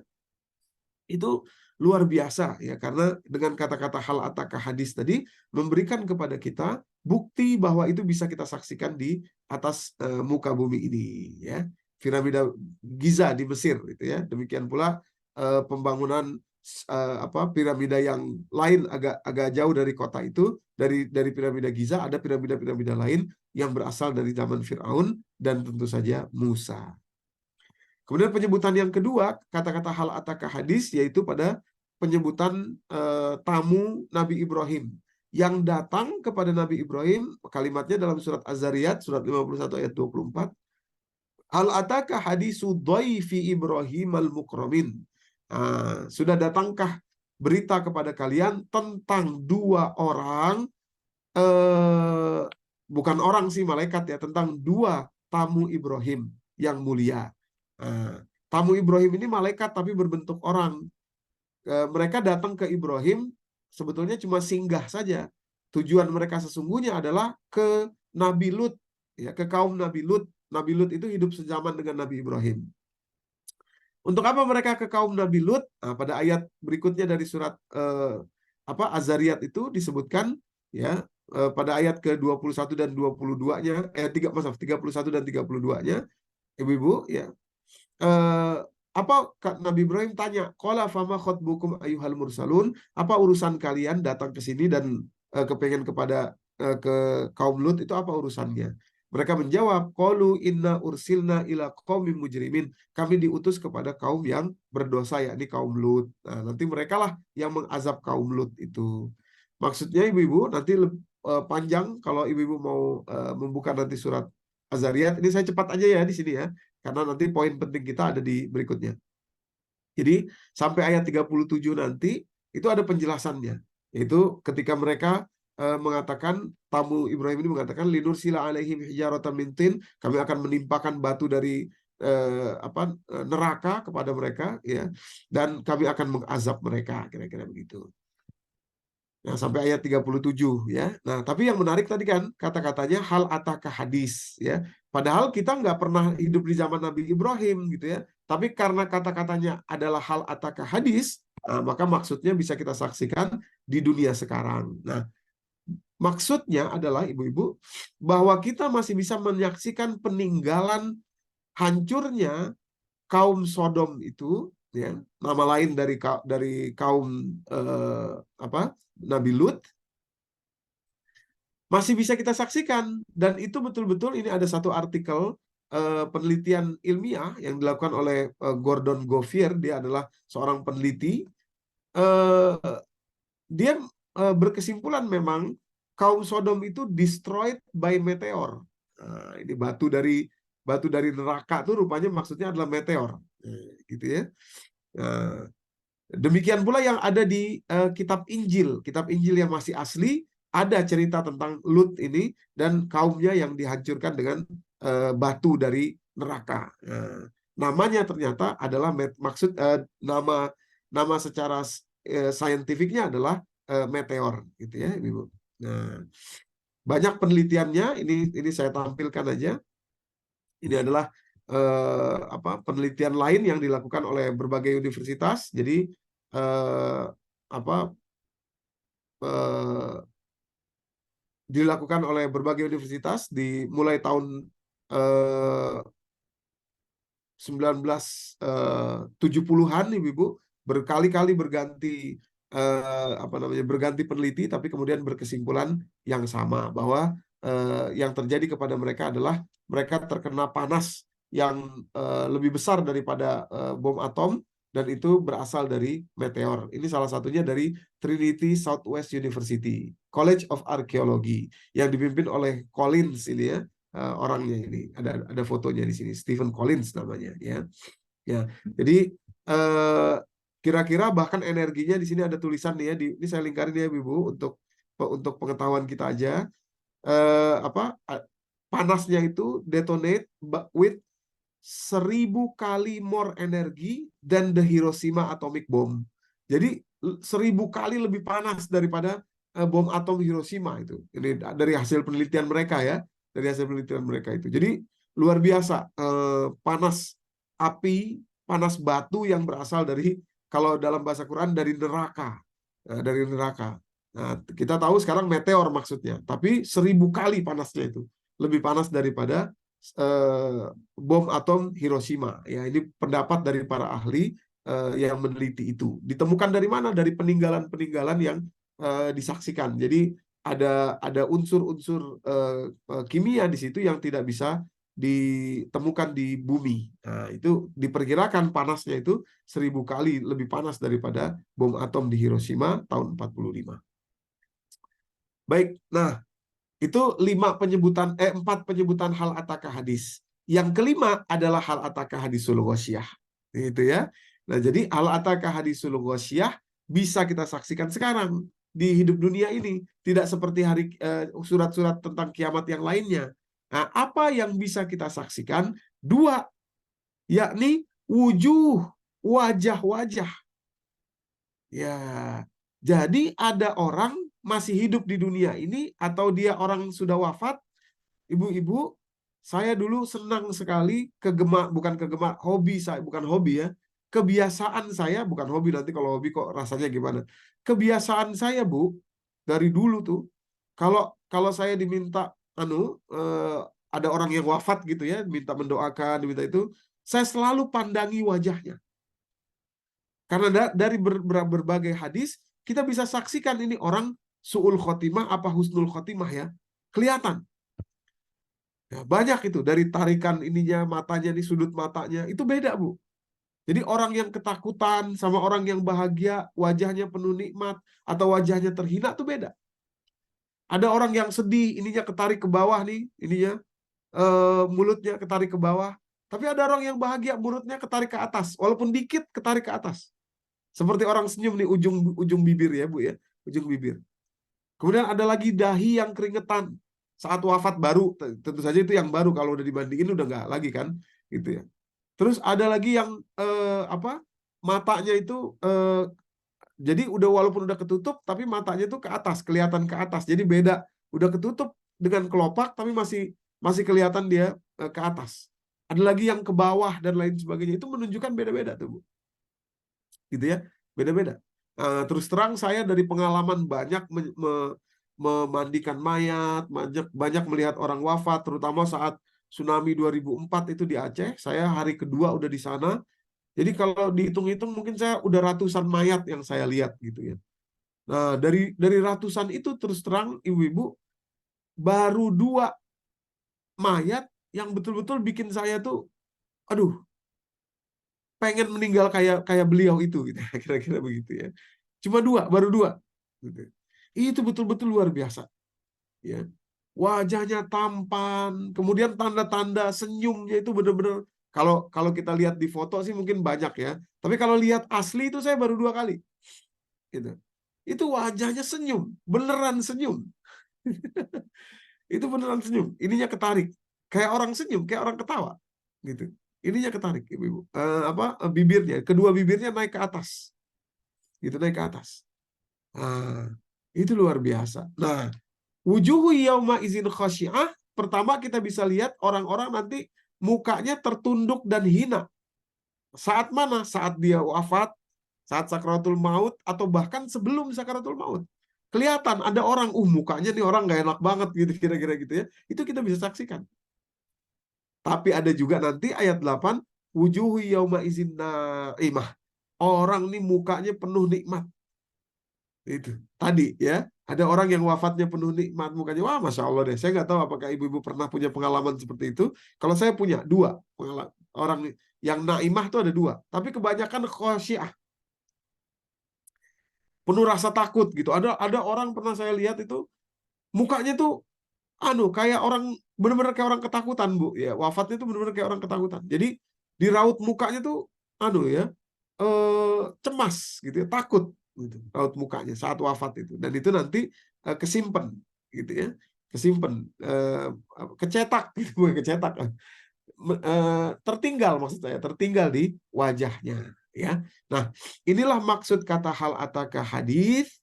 Itu luar biasa, ya, karena dengan kata-kata hal ataka hadis tadi memberikan kepada kita bukti bahwa itu bisa kita saksikan di atas muka bumi ini, ya. Piramida Giza di Mesir, gitu ya. Demikian pula pembangunan piramida yang lain agak jauh dari kota itu, dari piramida Giza ada piramida-piramida lain yang berasal dari zaman Fir'aun dan tentu saja Musa. Kemudian penyebutan yang kedua, kata-kata hal ataka hadis, yaitu pada penyebutan tamu Nabi Ibrahim yang datang kepada Nabi Ibrahim. Kalimatnya dalam surat Az-Zariyat surat 51 ayat 24. Hal ataka hadisu dhaifi Ibrahim al-mukramin. Sudah datangkah berita kepada kalian tentang 2 orang, bukan orang sih, malaikat, ya, tentang 2 tamu Ibrahim yang mulia. Tamu Ibrahim ini malaikat tapi berbentuk orang. Mereka datang ke Ibrahim sebetulnya cuma singgah saja. Tujuan mereka sesungguhnya adalah ke Nabi Lut, ya, ke kaum Nabi Lut. Nabi Lut itu hidup sezaman dengan Nabi Ibrahim. Untuk apa mereka ke kaum Nabi Lut? Pada ayat berikutnya dari surat Az-Zariyat itu disebutkan, ya, pada ayat ke-21 dan 22-nya, 31 dan 32-nya, ibu-ibu, ya. Apa Nabi Ibrahim tanya, qala fama khotbukum ayyuhal mursalun, apa urusan kalian datang ke sini dan kepengen kepada ke kaum Lut, itu apa urusannya? Mereka menjawab, qalu inna ursilna ila qaumim mujrimin, kami diutus kepada kaum yang berdosa, yakni kaum Lut. Nah, nanti mereka lah yang mengazab kaum Lut itu. Maksudnya ibu-ibu nanti panjang, kalau ibu-ibu mau membuka nanti surat Az-Zariyat, ini saya cepat aja ya di sini ya, karena nanti poin penting kita ada di berikutnya. Jadi sampai ayat 37 nanti itu ada penjelasannya. Yaitu ketika mereka mengatakan, tamu Ibrahim ini mengatakan, linursila alaihim hijaratan min tin, kami akan menimpakan batu dari neraka kepada mereka, ya, dan kami akan mengazab mereka, kira-kira begitu. Nah, sampai ayat 37 ya. Nah, tapi yang menarik tadi kan kata-katanya hal ataka hadis ya. Padahal kita nggak pernah hidup di zaman Nabi Ibrahim gitu ya. Tapi karena kata-katanya adalah hal ataka hadis, maka maksudnya bisa kita saksikan di dunia sekarang. Nah, maksudnya adalah ibu-ibu bahwa kita masih bisa menyaksikan peninggalan hancurnya kaum Sodom itu, ya, nama lain dari kaum Nabi Lut, masih bisa kita saksikan. Dan itu betul-betul, ini ada satu artikel penelitian ilmiah yang dilakukan oleh Gordon Govier, dia adalah seorang peneliti. Dia berkesimpulan memang kaum Sodom itu destroyed by meteor. Ini batu dari neraka tuh rupanya maksudnya adalah meteor, gitu ya. Demikian pula yang ada di kitab Injil yang masih asli, ada cerita tentang Lut ini dan kaumnya yang dihancurkan dengan batu dari neraka. Namanya ternyata adalah nama secara saintifiknya adalah meteor, gitu ya, Ibu. Nah, banyak penelitiannya, ini saya tampilkan aja. Ini adalah penelitian lain yang dilakukan oleh berbagai universitas. Jadi dilakukan oleh berbagai universitas mulai tahun 1970-an, Ibu, berkali-kali berganti berganti peneliti, tapi kemudian berkesimpulan yang sama bahwa yang terjadi kepada mereka adalah mereka terkena panas yang lebih besar daripada bom atom, dan itu berasal dari meteor. Ini salah satunya dari Trinity Southwest University College of Archaeology yang dipimpin oleh Collins ini ya. Orangnya ini ada fotonya di sini, Stephen Collins namanya ya. Jadi kira-kira bahkan energinya di sini ada tulisan nih ya, ini saya lingkarin ya Ibu untuk pengetahuan kita aja. Panasnya itu detonate with 1000 kali more energi than the Hiroshima atomic bomb. Jadi 1000 kali lebih panas daripada bom atom Hiroshima itu. Ini dari hasil penelitian mereka ya. Dari hasil penelitian mereka itu. Jadi luar biasa panas api, panas batu yang berasal dari, kalau dalam bahasa Quran, dari neraka. Dari neraka. Nah, kita tahu sekarang meteor maksudnya, tapi 1000 kali panasnya itu. Lebih panas daripada bom atom Hiroshima. Ya, ini pendapat dari para ahli yang meneliti itu. Ditemukan dari mana? Dari peninggalan-peninggalan yang disaksikan. Jadi ada unsur-unsur kimia di situ yang tidak bisa ditemukan di bumi. Nah, itu diperkirakan panasnya itu 1000 kali lebih panas daripada bom atom di Hiroshima tahun 45. Baik, nah itu 4 penyebutan hal ataka hadis. Yang kelima adalah hal ataka hadisul ghasyiyah. Itu ya. Nah, jadi hal ataka hadisul ghasyiyah bisa kita saksikan sekarang di hidup dunia ini, tidak seperti surat-surat tentang kiamat yang lainnya. Nah, apa yang bisa kita saksikan? 2, yakni wajah-wajah. Ya, jadi ada orang masih hidup di dunia ini atau dia orang sudah wafat. Ibu-ibu, saya dulu senang sekali hobi saya, bukan hobi ya. Kebiasaan saya, bukan hobi, nanti kalau hobi kok rasanya gimana. Kebiasaan saya, Bu, dari dulu tuh, kalau kalau saya diminta ada orang yang wafat gitu ya, minta mendoakan, diminta itu, saya selalu pandangi wajahnya. Karena dari berbagai hadis kita bisa saksikan ini orang su'ul khotimah apa husnul khotimah ya. Kelihatan. Ya, banyak itu dari tarikan ininya, matanya di sudut matanya itu beda, Bu. Jadi orang yang ketakutan sama orang yang bahagia, wajahnya penuh nikmat atau wajahnya terhina itu beda. Ada orang yang sedih, ininya ketarik ke bawah nih, ininya mulutnya ketarik ke bawah. Tapi ada orang yang bahagia, mulutnya ketarik ke atas, walaupun dikit ketarik ke atas. Seperti orang senyum nih, ujung bibir ya, Bu ya, ujung bibir. Kemudian ada lagi dahi yang keringetan saat wafat baru, tentu saja itu yang baru, kalau udah dibandingin udah nggak lagi kan, gitu ya. Terus ada lagi yang matanya itu jadi walaupun udah ketutup tapi matanya itu ke atas, kelihatan ke atas. Jadi beda, udah ketutup dengan kelopak tapi masih kelihatan dia ke atas. Ada lagi yang ke bawah dan lain sebagainya. Itu menunjukkan beda-beda tuh, Bu. Gitu ya, beda-beda. Terus terang saya dari pengalaman banyak memandikan mayat, banyak melihat orang wafat, terutama saat tsunami 2004 itu di Aceh. Saya hari kedua udah di sana. Jadi kalau dihitung-hitung mungkin saya udah ratusan mayat yang saya lihat gitu ya. Nah, dari ratusan itu terus terang ibu-ibu, baru 2 mayat yang betul-betul bikin saya tuh aduh, pengen meninggal kayak beliau itu gitu. Kira-kira begitu ya. Cuma baru 2 gitu. Itu betul-betul luar biasa ya. Wajahnya tampan, kemudian tanda-tanda senyumnya itu benar-benar, kalau kita lihat di foto sih mungkin banyak ya. Tapi kalau lihat asli itu saya baru 2 kali. Gitu. Itu wajahnya senyum, beneran senyum. Itu beneran senyum. Ininya ketarik. Kayak orang senyum, kayak orang ketawa. Gitu. Ininya ketarik, Ibu. Bibirnya, kedua bibirnya naik ke atas. Gitu, naik ke atas. Nah, itu luar biasa. Nah, wujuhu yauma izin khasyi'ah, pertama kita bisa lihat orang-orang nanti mukanya tertunduk dan hina. Saat mana? Saat dia wafat, saat sakaratul maut, atau bahkan sebelum sakaratul maut. Kelihatan ada orang, mukanya nih orang nggak enak banget gitu, kira-kira gitu ya. Itu kita bisa saksikan. Tapi ada juga nanti ayat 8, wujuhu yauma izin naimah. Orang nih mukanya penuh nikmat. Itu tadi ya, ada orang yang wafatnya penuh nikmat, mukanya wah masya Allah deh. Saya nggak tahu apakah ibu-ibu pernah punya pengalaman seperti itu. Kalau saya punya 2 pengalaman. Orang yang naimah itu ada 2, tapi kebanyakan khosyiah, penuh rasa takut gitu. Ada orang pernah saya lihat itu mukanya tuh kayak orang, benar-benar kayak orang ketakutan, Bu ya. Wafatnya tuh benar-benar kayak orang ketakutan. Jadi di raut mukanya tuh ya cemas gitu ya, takut gitu raut mukanya saat wafat itu. Dan itu nanti kesimpan gitu ya, kesimpan, kecetak gitu, bukan kecetak, tertinggal, maksud saya tertinggal di wajahnya ya. Nah, inilah maksud kata hal ataka hadis,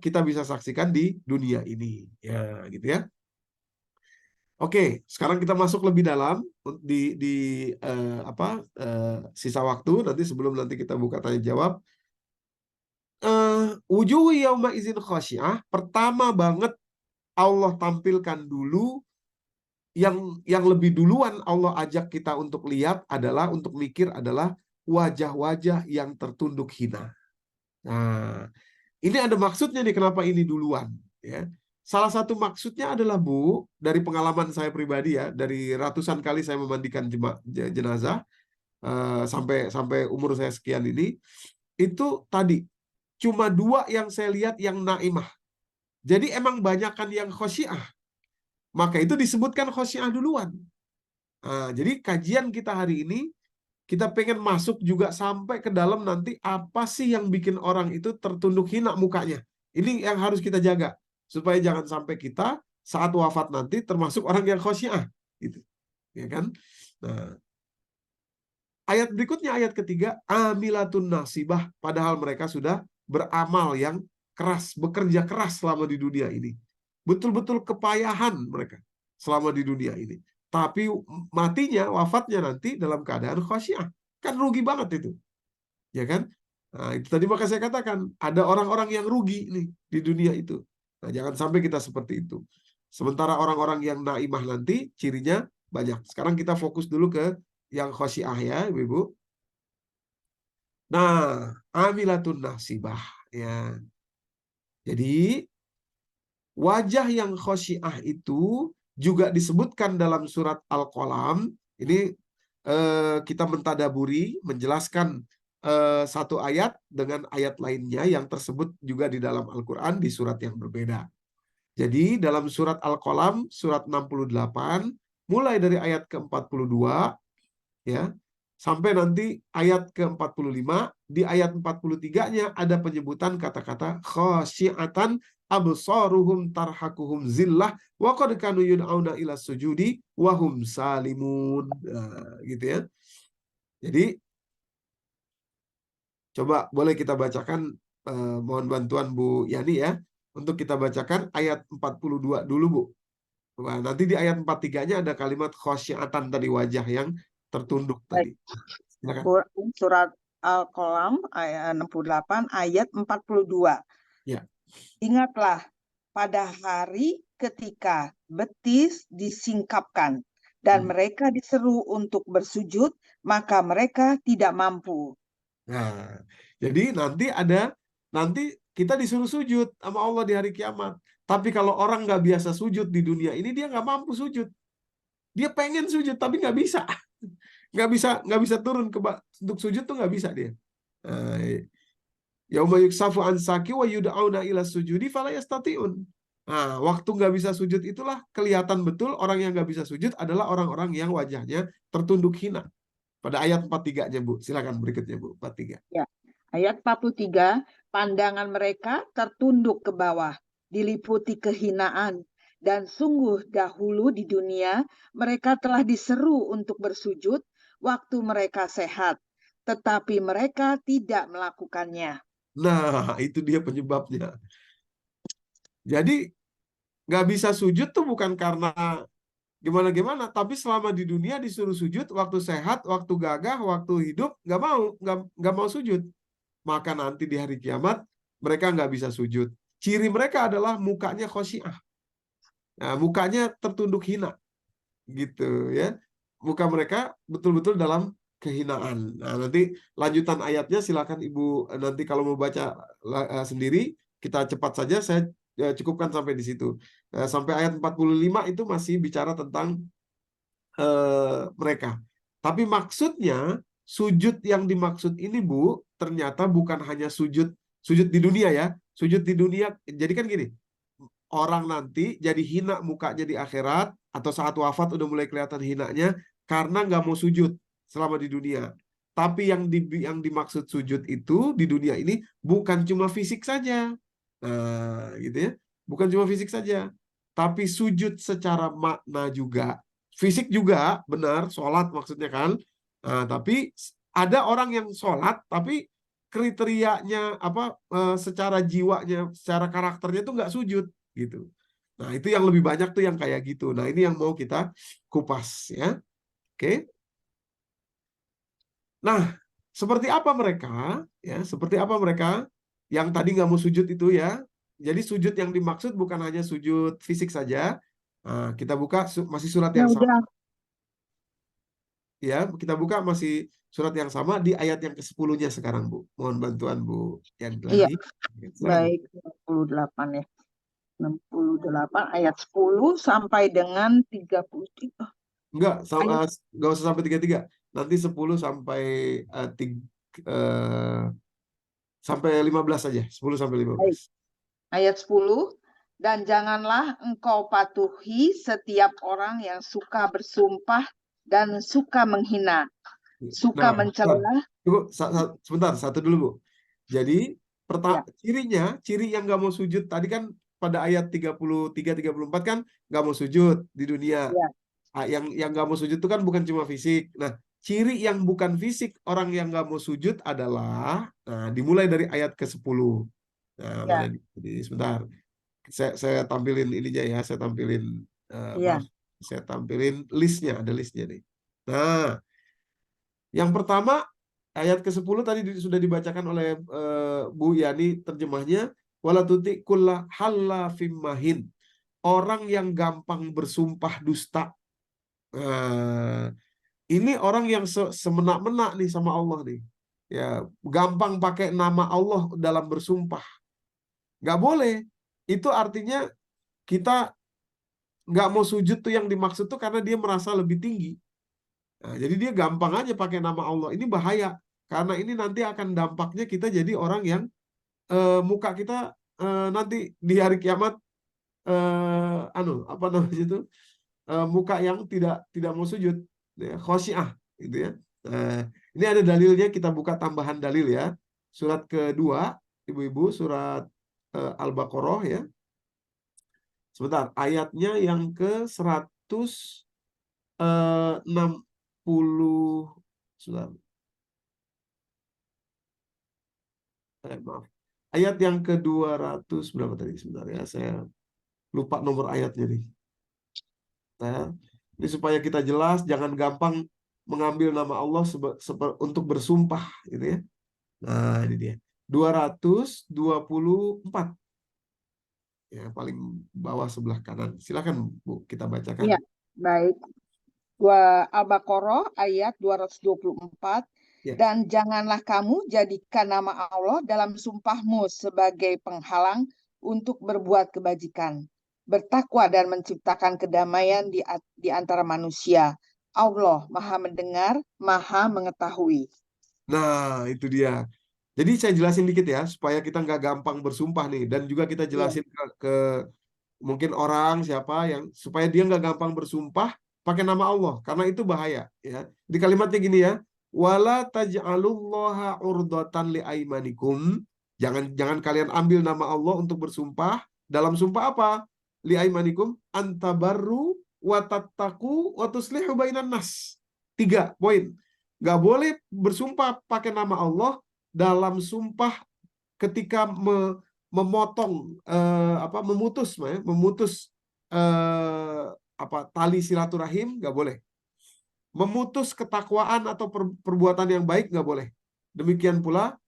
kita bisa saksikan di dunia ini ya, gitu ya. Oke, sekarang kita masuk lebih dalam di sisa waktu nanti, sebelum nanti kita buka tanya jawab. Wujuhu yauma izin khasyiah, pertama banget Allah tampilkan dulu, yang lebih duluan Allah ajak kita untuk lihat adalah, untuk mikir adalah wajah-wajah yang tertunduk hina. Nah, ini ada maksudnya nih, kenapa ini duluan ya. Salah satu maksudnya adalah, Bu, dari pengalaman saya pribadi ya, dari ratusan kali saya memandikan jenazah sampai umur saya sekian ini, itu tadi cuma 2 yang saya lihat yang naimah. Jadi emang banyakan yang khosyiah. Maka itu disebutkan khosyiah duluan. Nah, jadi kajian kita hari ini, kita pengen masuk juga sampai ke dalam nanti, apa sih yang bikin orang itu tertunduk hina mukanya. Ini yang harus kita jaga, supaya jangan sampai kita saat wafat nanti termasuk orang yang khosyiah. Gitu. Ya kan? Nah, ayat berikutnya, ayat ketiga, amilatun nasibah, padahal mereka sudah beramal yang keras, bekerja keras selama di dunia ini. Betul-betul kepayahan mereka selama di dunia ini. Tapi matinya, wafatnya nanti dalam keadaan khasyiah. Kan rugi banget itu. Ya kan? Nah, itu tadi maka saya katakan, ada orang-orang yang rugi nih di dunia itu. Nah, jangan sampai kita seperti itu. Sementara orang-orang yang naimah nanti cirinya banyak. Sekarang kita fokus dulu ke yang khosyiah ya, Ibu-ibu. Nah, amilatun nasibah ya. Jadi wajah yang khosyiah itu juga disebutkan dalam surat Al-Qalam. Ini kita mentadaburi, menjelaskan satu ayat dengan ayat lainnya yang tersebut juga di dalam Al-Quran di surat yang berbeda. Jadi dalam surat Al-Qalam, surat 68, mulai dari ayat ke-42, ya, sampai nanti ayat ke-45, di ayat 43-nya ada penyebutan kata-kata khasyi'atan absaruhum tarhaquhum zillah wa qad kanu yud'auna ila sujudi wa hum salimun. Nah, gitu ya. Jadi coba boleh kita bacakan, mohon bantuan Bu Yani ya, untuk kita bacakan ayat 42 dulu Bu. Wah, nanti di ayat 43-nya ada kalimat khasyi'atan tadi, wajah yang tertunduk tadi. Silakan. Surat Al-Qalam ayat 68 ayat 42. Ya. Ingatlah pada hari ketika betis disingkapkan dan mereka diseru untuk bersujud, maka mereka tidak mampu. Nah, jadi nanti kita disuruh sujud sama Allah di hari kiamat. Tapi kalau orang nggak biasa sujud di dunia ini, dia nggak mampu sujud. Dia pengen sujud tapi nggak bisa, nggak bisa turun untuk sujud tuh nggak bisa dia. Yauma yuksafu an saki wa yud'auna ila sujudi fala yastati'un. Nah, waktu nggak bisa sujud itulah kelihatan betul orang yang nggak bisa sujud adalah orang-orang yang wajahnya tertunduk hina. Pada ayat 43-nya, Bu. Silakan berikutnya, Bu. 43. Ya. Ayat 43, pandangan mereka tertunduk ke bawah, diliputi kehinaan, dan sungguh dahulu di dunia mereka telah diseru untuk bersujud waktu mereka sehat, tetapi mereka tidak melakukannya. Nah, itu dia penyebabnya. Jadi, nggak bisa sujud tuh bukan karena gimana-gimana, tapi selama di dunia disuruh sujud, waktu sehat, waktu gagah, waktu hidup, nggak mau sujud. Maka nanti di hari kiamat, mereka nggak bisa sujud. Ciri mereka adalah mukanya khosyiah. Nah, mukanya tertunduk hina. Gitu ya. Muka mereka betul-betul dalam kehinaan. Nah, nanti lanjutan ayatnya silakan Ibu, nanti kalau mau baca sendiri, kita cepat saja, saya cukupkan sampai di situ. Sampai ayat 45 itu masih bicara tentang mereka. Tapi maksudnya sujud yang dimaksud ini, Bu, ternyata bukan hanya sujud di dunia ya. Sujud di dunia, jadi kan gini, orang nanti jadi hina mukanya di akhirat atau saat wafat udah mulai kelihatan hinanya karena nggak mau sujud selama di dunia. Tapi yang dimaksud sujud itu di dunia ini bukan cuma fisik saja. Nah, gitu ya. Bukan cuma fisik saja. Tapi sujud secara makna juga. Fisik juga, benar, sholat maksudnya kan. Nah, tapi ada orang yang sholat, tapi kriterianya apa, secara jiwanya, secara karakternya itu nggak sujud gitu. Nah, itu yang lebih banyak tuh yang kayak gitu. Nah, ini yang mau kita kupas ya. Oke. Nah, seperti apa mereka? Ya, seperti apa mereka yang tadi nggak mau sujud itu ya? Jadi sujud yang dimaksud bukan hanya sujud fisik saja. Nah, kita buka masih surat Ya yang sama. udah. Ya, kita buka masih surat yang sama di ayat yang ke-10-nya sekarang, Bu. Mohon bantuan Bu yang Iya, lagi. Silakan, Bu. baik 68 ya. 68 ayat 10 sampai dengan 33. Ayat Enggak usah sampai 33. Nanti 10 sampai sampai 15 saja. 10 sampai 15. Ayat 10, dan janganlah engkau patuhi setiap orang yang suka bersumpah dan suka menghina, suka Nah, mencela. sebentar, satu dulu, Bu. Jadi, Ya, ciri yang nggak mau sujud, tadi kan pada ayat 33-34 kan nggak mau sujud di dunia. ya, Yang nggak mau sujud itu kan bukan cuma fisik. Nah, ciri yang bukan fisik orang yang nggak mau sujud adalah, nah, dimulai dari ayat ke-10. Nah, mana ya, sebentar. Saya tampilin ininya ya, saya tampilin, ya, maaf, saya tampilin listnya, ada listnya nih. Nah, yang pertama ayat ke-10 tadi sudah dibacakan oleh Bu Yani terjemahnya. wala tuti kulla halafim mahin. Orang yang gampang bersumpah dusta. Nah, ini orang yang semena-mena nih sama Allah nih. Ya, gampang pakai nama Allah dalam bersumpah. Nggak boleh. Itu artinya kita nggak mau sujud tuh, yang dimaksud tuh karena dia merasa lebih tinggi. Nah, jadi dia gampang aja pakai nama Allah. Ini bahaya. Karena ini nanti akan dampaknya kita jadi orang yang muka kita nanti di hari kiamat apa namanya itu, muka yang tidak mau sujud, ya, khosyiah gitu ya. Ini ada dalilnya, kita buka tambahan dalil ya. Surat kedua, ibu-ibu, surat Al-Baqarah ya. Sebentar, ayatnya yang ke 160, sebentar. Maaf. Ayat yang ke 200 berapa tadi? Sebentar ya, saya lupa nomor ayatnya nih. Nah, ini supaya kita jelas, jangan gampang mengambil nama Allah untuk bersumpah gitu ya. Nah, ini dia. 224. Ya, paling bawah sebelah kanan. Silakan Bu, kita bacakan. Iya, baik. Al-Baqarah ayat 224. Ya. Dan janganlah kamu jadikan nama Allah dalam sumpahmu sebagai penghalang untuk berbuat kebajikan, bertakwa dan menciptakan kedamaian di antara manusia. Allah Maha mendengar, Maha mengetahui. Nah, itu dia. Jadi saya jelasin dikit ya, supaya kita nggak gampang bersumpah nih. Dan juga kita Iya. jelasin ke mungkin orang siapa yang, supaya dia nggak gampang bersumpah pakai nama Allah. Karena itu bahaya. Ya. Di kalimatnya gini ya, wala taj'alullaha urdatan liaimanikum. Jangan kalian ambil nama Allah untuk bersumpah. Dalam sumpah apa? Liaimanikum antabarru wa tattaqu wa tuslihu bainan nas. 3 poin. Nggak boleh bersumpah pakai nama Allah dalam sumpah ketika memotong memutus tali silaturahim, nggak boleh. Memutus ketakwaan atau perbuatan yang baik, nggak boleh. Demikian pula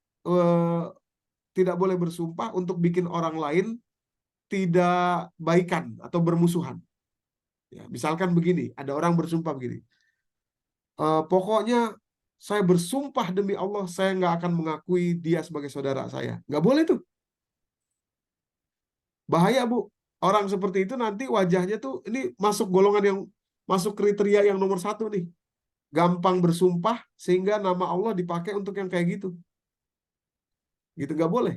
tidak boleh bersumpah untuk bikin orang lain tidak baikan atau bermusuhan. Ya, misalkan begini, ada orang bersumpah begini, pokoknya saya bersumpah demi Allah saya nggak akan mengakui dia sebagai saudara saya. Nggak boleh tuh. Bahaya Bu. Orang seperti itu nanti wajahnya tuh ini masuk golongan yang masuk kriteria yang nomor 1 nih. Gampang bersumpah sehingga nama Allah dipakai untuk yang kayak gitu. Gitu nggak boleh.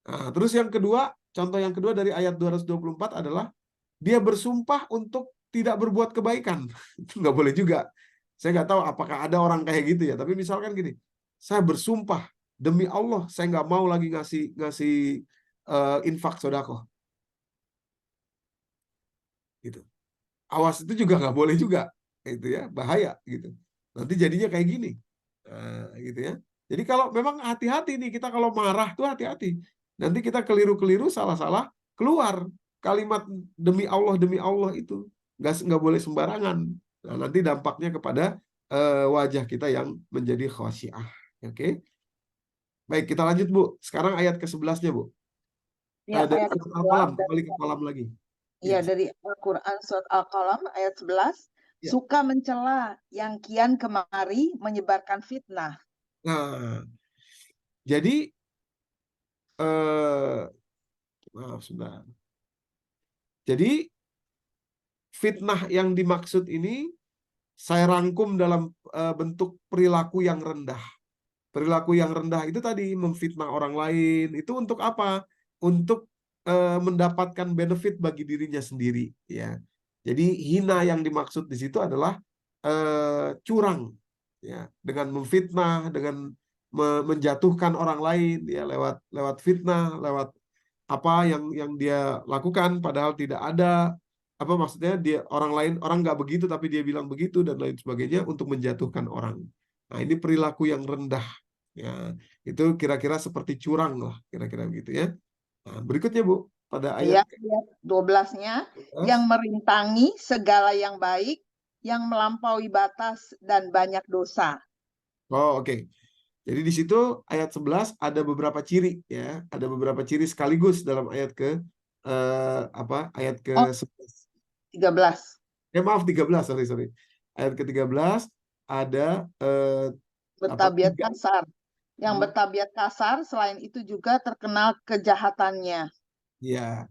Nah, terus yang kedua, contoh yang kedua dari ayat 224 adalah dia bersumpah untuk tidak berbuat kebaikan. Itu nggak boleh juga. Saya nggak tahu apakah ada orang kayak gitu ya. Tapi misalkan gini, saya bersumpah demi Allah saya nggak mau lagi ngasih infak sedekah. Gitu. Awas, itu juga nggak boleh juga, itu ya, bahaya gitu. Nanti jadinya kayak gini, gitu ya. Jadi kalau memang hati-hati nih kita kalau marah tuh hati-hati. Nanti kita keliru-keliru, salah-salah keluar kalimat demi Allah itu nggak boleh sembarangan. Nah, nanti dampaknya kepada wajah kita yang menjadi khasyiah. Oke. Baik, kita lanjut Bu. Sekarang ayat ke-11-nya Bu. Ya, Dari ayat Al-Qalam, 11 kembali ke kolam lagi. ya, dari Al-Quran surat Al-Qalam ayat 11. Ya. Suka mencela yang kian kemari menyebarkan fitnah. Nah, jadi maaf sebentar. Jadi fitnah yang dimaksud ini saya rangkum dalam bentuk perilaku yang rendah. Perilaku yang rendah itu tadi memfitnah orang lain. Itu untuk apa? Untuk mendapatkan benefit bagi dirinya sendiri. Ya. Jadi hina yang dimaksud di situ adalah curang. Ya. Dengan memfitnah, dengan menjatuhkan orang lain, ya, lewat fitnah, lewat apa yang dia lakukan padahal tidak ada, apa maksudnya, dia orang nggak begitu tapi dia bilang begitu dan lain sebagainya untuk menjatuhkan orang. Nah, ini perilaku yang rendah ya, itu kira-kira seperti curang lah, kira-kira begitu ya. Nah, berikutnya Bu, pada ayat Ayat 12-nya, yang merintangi segala yang baik, yang melampaui batas dan banyak dosa. oh oke. Jadi di situ ayat 11 ada beberapa ciri ya, ada beberapa ciri sekaligus dalam ayat ke ayat ke Oh, 11. 13. Maaf 13, sorry. Ayat ke-13 ada Bertabiat 3. kasar. Yang Hmm, bertabiat kasar selain itu juga terkenal kejahatannya. ya.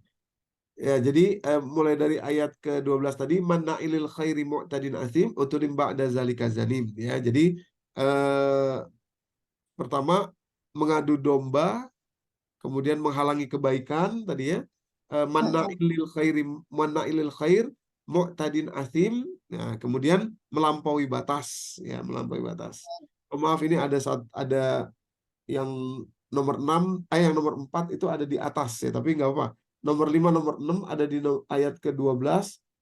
Ya, jadi mulai dari ayat ke-12 tadi manna'ilil khairi mu'tadin asim utulim ba'da zalika zanim ya. Jadi pertama mengadu domba, kemudian menghalangi kebaikan tadi ya. Manna'ilil khair mu'tadin asim. Nah, kemudian melampaui batas ya, melampaui batas. Oh, maaf ini ada yang nomor 6, yang nomor 4 itu ada di atas ya, tapi nggak apa. Nomor 5, nomor 6 ada di ayat ke-12,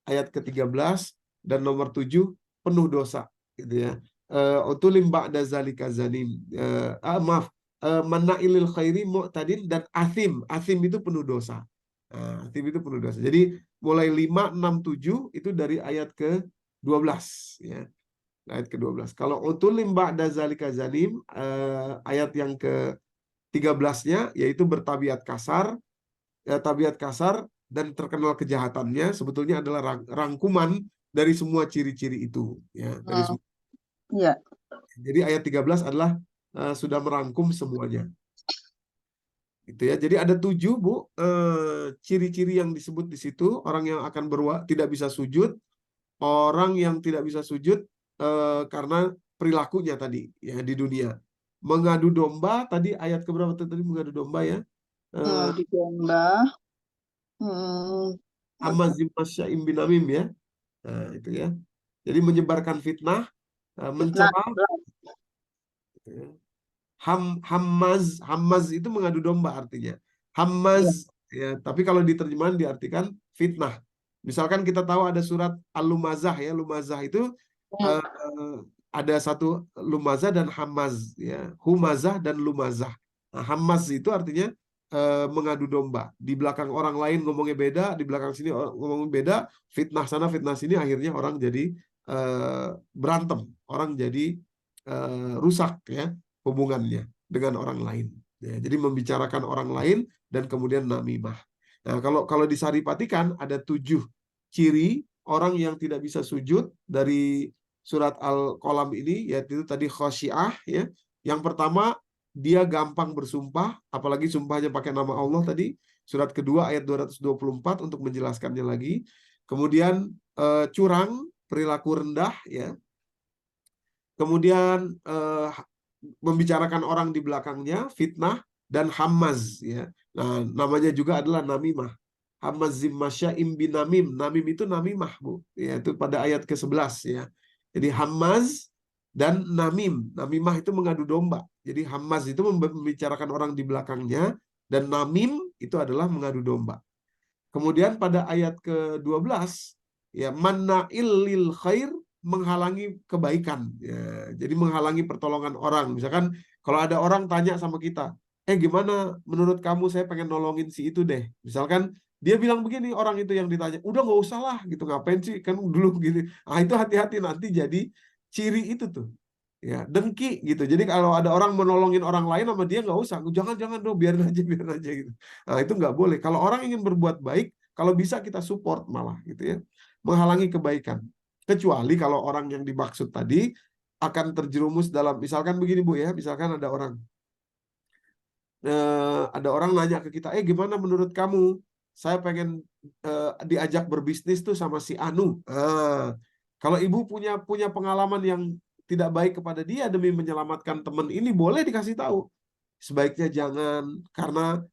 ayat ke-13, dan nomor 7 penuh dosa gitu ya. Utulim ba'da zalika zanim. Maaf, manna'ilil khairi mu'tadin dan athim. Athim itu penuh dosa. Nah, athim itu penuh dosa. Jadi mulai 5, 6, 7 itu dari ayat ke-12 ya. Ayat ke-12. Kalau utulim ba'da zalika zanim, ayat yang ke-13-nya yaitu bertabiat kasar, tabiat kasar dan terkenal kejahatannya sebetulnya adalah rangkuman dari semua ciri-ciri itu ya, dari Hmm, ya. jadi ayat 13 adalah sudah merangkum semuanya. Gitu ya. Jadi ada 7 Bu ciri-ciri yang disebut di situ. Orang yang akan tidak bisa sujud, orang yang tidak bisa sujud karena perilakunya tadi ya di dunia. Mengadu domba tadi ayat keberapa tadi mengadu domba ya? Di domba. Hmm, Hamazim masya'im binamim ya. Nah, itu ya. Jadi menyebarkan fitnah, fitnah. mencela. Gitu ya. Hammaz itu mengadu domba artinya. Ya. Hammaz ya, tapi kalau di terjemahan diartikan fitnah. Misalkan kita tahu ada surat Al-Lumazah ya, Lumazah itu Hmm, ada satu Lumazah dan Hammaz ya, Humazah dan Lumazah. Nah, Hammaz itu artinya mengadu domba. Di belakang orang lain ngomongnya beda, di belakang sini ngomongnya beda, fitnah sana fitnah sini, akhirnya orang jadi berantem, orang jadi rusak ya hubungannya dengan orang lain. Ya, jadi membicarakan orang lain dan kemudian namimah. Nah, kalau disaripatikan ada 7 ciri orang yang tidak bisa sujud dari surat Al-Qalam ini, yaitu tadi khosyiah ya. Yang pertama dia gampang bersumpah, apalagi sumpahnya pakai nama Allah tadi. Surat kedua ayat 224 untuk menjelaskannya lagi. Kemudian curang, perilaku rendah ya. Kemudian membicarakan orang di belakangnya, fitnah, dan hamaz ya. Nah, namanya juga adalah namimah. Hamazim masya'im binamim. Namim itu namimah, Bu. Ya, itu pada ayat ke-11 ya. Jadi hamaz dan namim. Namimah itu mengadu domba. Jadi hamaz itu membicarakan orang di belakangnya dan namim itu adalah mengadu domba. Kemudian pada ayat ke-12 ya manna'il lil khair, menghalangi kebaikan ya. Jadi menghalangi pertolongan orang. Misalkan kalau ada orang tanya sama kita, gimana menurut kamu saya pengen nolongin si itu deh. Misalkan dia bilang begini, orang itu yang ditanya, udah nggak usah lah gitu, ngapain sih kan dulu begini. Ah itu hati-hati nanti jadi ciri itu tuh. Ya, dengki gitu. Jadi kalau ada orang menolongin orang lain sama dia nggak usah, jangan dong, biarin aja gitu. Nah, itu nggak boleh. Kalau orang ingin berbuat baik, kalau bisa kita support malah gitu ya. Menghalangi kebaikan. Kecuali kalau orang yang dimaksud tadi akan terjerumus dalam, misalkan begini Bu ya, misalkan ada orang nanya ke kita, gimana menurut kamu? Saya pengen diajak berbisnis tuh sama si Anu. Kalau ibu punya pengalaman yang tidak baik kepada dia demi menyelamatkan teman ini, boleh dikasih tahu. Sebaiknya jangan, karena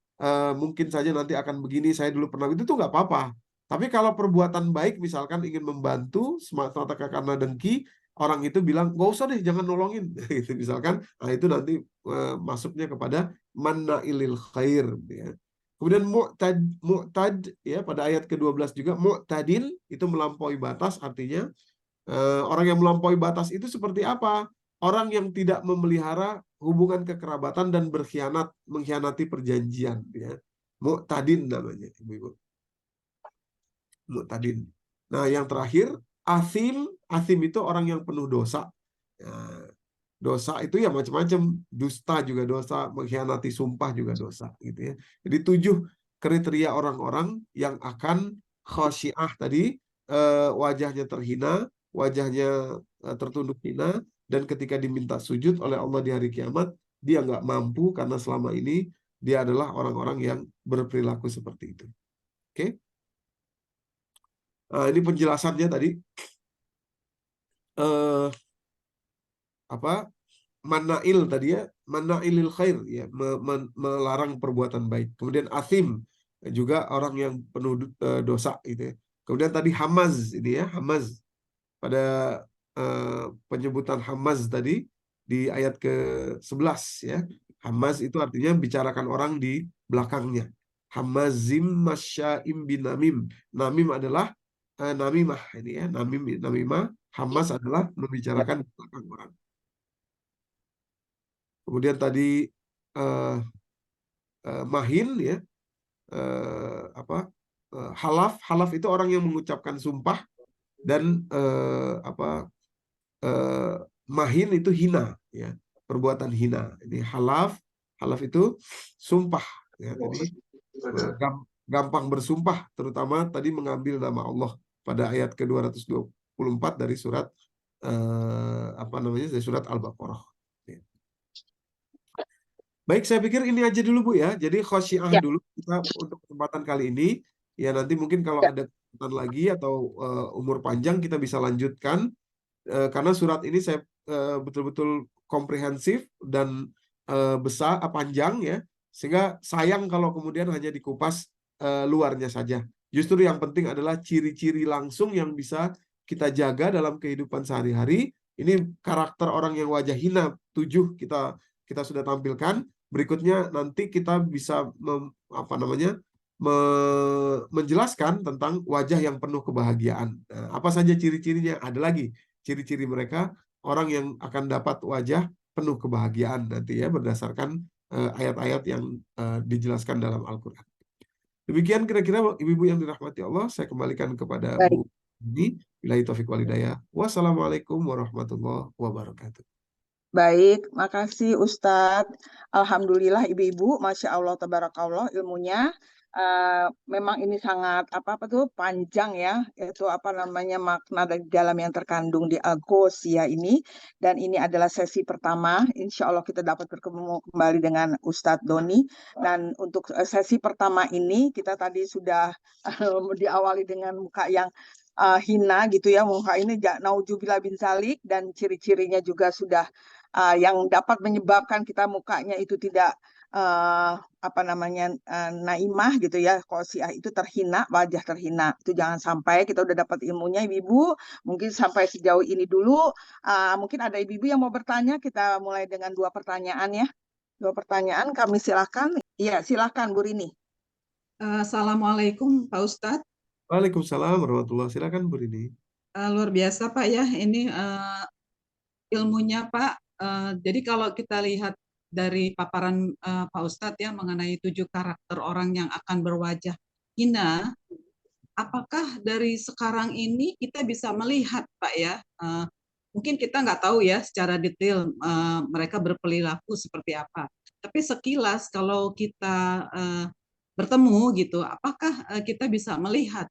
mungkin saja nanti akan begini. Saya dulu pernah itu tuh nggak apa-apa. Tapi kalau perbuatan baik, misalkan ingin membantu semata-mata karena dengki, orang itu bilang nggak usah deh, jangan nolongin, gitu misalkan. Nah itu nanti masuknya kepada manna'ilil khair ya. Kemudian mu'tad ya pada ayat ke-12 juga mu'tadin itu melampaui batas, artinya orang yang melampaui batas itu seperti apa? Orang yang tidak memelihara hubungan kekerabatan dan mengkhianati perjanjian ya. Mu'tadin namanya, Ibu-ibu. Mu'tadin. Nah, yang terakhir asim itu orang yang penuh dosa. Ya, Dosa itu ya macam-macam, dusta juga dosa, mengkhianati sumpah juga dosa gitu ya. Jadi 7 kriteria orang-orang yang akan khosyiah tadi, wajahnya terhina, wajahnya tertunduk hina, dan ketika diminta sujud oleh Allah di hari kiamat, dia nggak mampu karena selama ini dia adalah orang-orang yang berperilaku seperti itu. Oke? Ini penjelasannya tadi. Eh, apa? Manail tadi ya, manailil khair ya, melarang perbuatan baik. Kemudian asim juga orang yang penuh dosa gitu ya. Kemudian tadi hamaz ini ya, hamaz pada penyebutan hamaz tadi di ayat ke-11 ya. Hamaz itu artinya bicarakan orang di belakangnya. Hamazim masya'im binamim. Namim adalah namimah ini ya, namimah. Hamaz adalah membicarakan di belakang orang. Kemudian tadi eh, mahin ya, halaf itu orang yang mengucapkan sumpah, dan eh, mahin itu hina ya, perbuatan hina. Ini halaf itu sumpah ya. Jadi gampang bersumpah, terutama tadi mengambil nama Allah pada ayat ke-224 dari surat dari surat Al-Baqarah. Baik, saya pikir ini aja dulu Bu ya. Jadi khosyiah Ya, dulu kita untuk kesempatan kali ini. Ya nanti mungkin kalau ya, ada kesempatan lagi atau umur panjang kita bisa lanjutkan. Karena surat ini saya betul-betul komprehensif dan besar, panjang ya. Sehingga sayang kalau kemudian hanya dikupas luarnya saja. Justru yang penting adalah ciri-ciri langsung yang bisa kita jaga dalam kehidupan sehari-hari. Ini karakter orang yang wajah hina 7 kita sudah tampilkan. Berikutnya nanti kita bisa menjelaskan tentang wajah yang penuh kebahagiaan. Nah, apa saja ciri-cirinya? Ada lagi ciri-ciri mereka, orang yang akan dapat wajah penuh kebahagiaan nanti ya, berdasarkan ayat-ayat yang dijelaskan dalam Al-Quran. Demikian kira-kira ibu-ibu yang dirahmati Allah, saya kembalikan kepada Bu baik. ini. Billahi taufiq walhidayah. Wassalamualaikum warahmatullahi wabarakatuh. Baik, makasih Ustadz. Alhamdulillah Ibu-ibu, Masya Allah, Tabarakallah ilmunya. Memang ini sangat apa tuh panjang ya, itu apa namanya makna dari dalam yang terkandung di Al-Ghosiyah ini. Dan ini adalah sesi pertama. Insya Allah kita dapat bertemu kembali dengan Ustadz Doni. Dan untuk sesi pertama ini kita tadi sudah diawali dengan muka yang hina gitu ya, muka ini naujubillah bin zalik, dan ciri-cirinya juga sudah yang dapat menyebabkan kita mukanya itu tidak naimah gitu ya, qosiah itu terhina, wajah terhina. Itu jangan sampai. Kita udah dapat ilmunya Ibu-ibu. Mungkin sampai sejauh ini dulu. Mungkin ada Ibu-ibu yang mau bertanya. Kita mulai dengan 2 pertanyaan ya. 2 pertanyaan kami silakan. Iya, silakan Bu Rini. Assalamualaikum Pak Ustadz. Waalaikumsalam warahmatullahi wabarakatuh. Silakan Bu Rini. Luar biasa Pak ya, ini ilmunya Pak. Jadi kalau kita lihat dari paparan Pak Ustadz ya mengenai 7 karakter orang yang akan berwajah hina, apakah dari sekarang ini kita bisa melihat Pak ya, mungkin kita nggak tahu ya secara detail mereka berperilaku seperti apa, tapi sekilas kalau kita bertemu gitu, apakah kita bisa melihat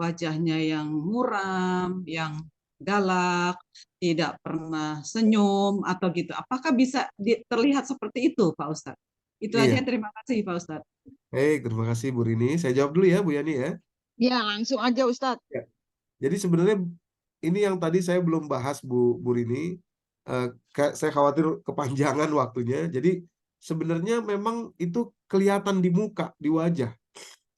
wajahnya yang muram, yang galak, tidak pernah senyum atau gitu. Apakah bisa terlihat seperti itu, Pak Ustadz? Itu Iya. aja, terima kasih, Pak Ustadz. Baik, terima kasih Bu Rini. Saya jawab dulu ya Bu Yani ya. Ya, langsung aja Ustadz. Ya. Jadi sebenarnya ini yang tadi saya belum bahas Bu Rini. Saya khawatir kepanjangan waktunya. Jadi sebenarnya memang itu kelihatan di muka, di wajah.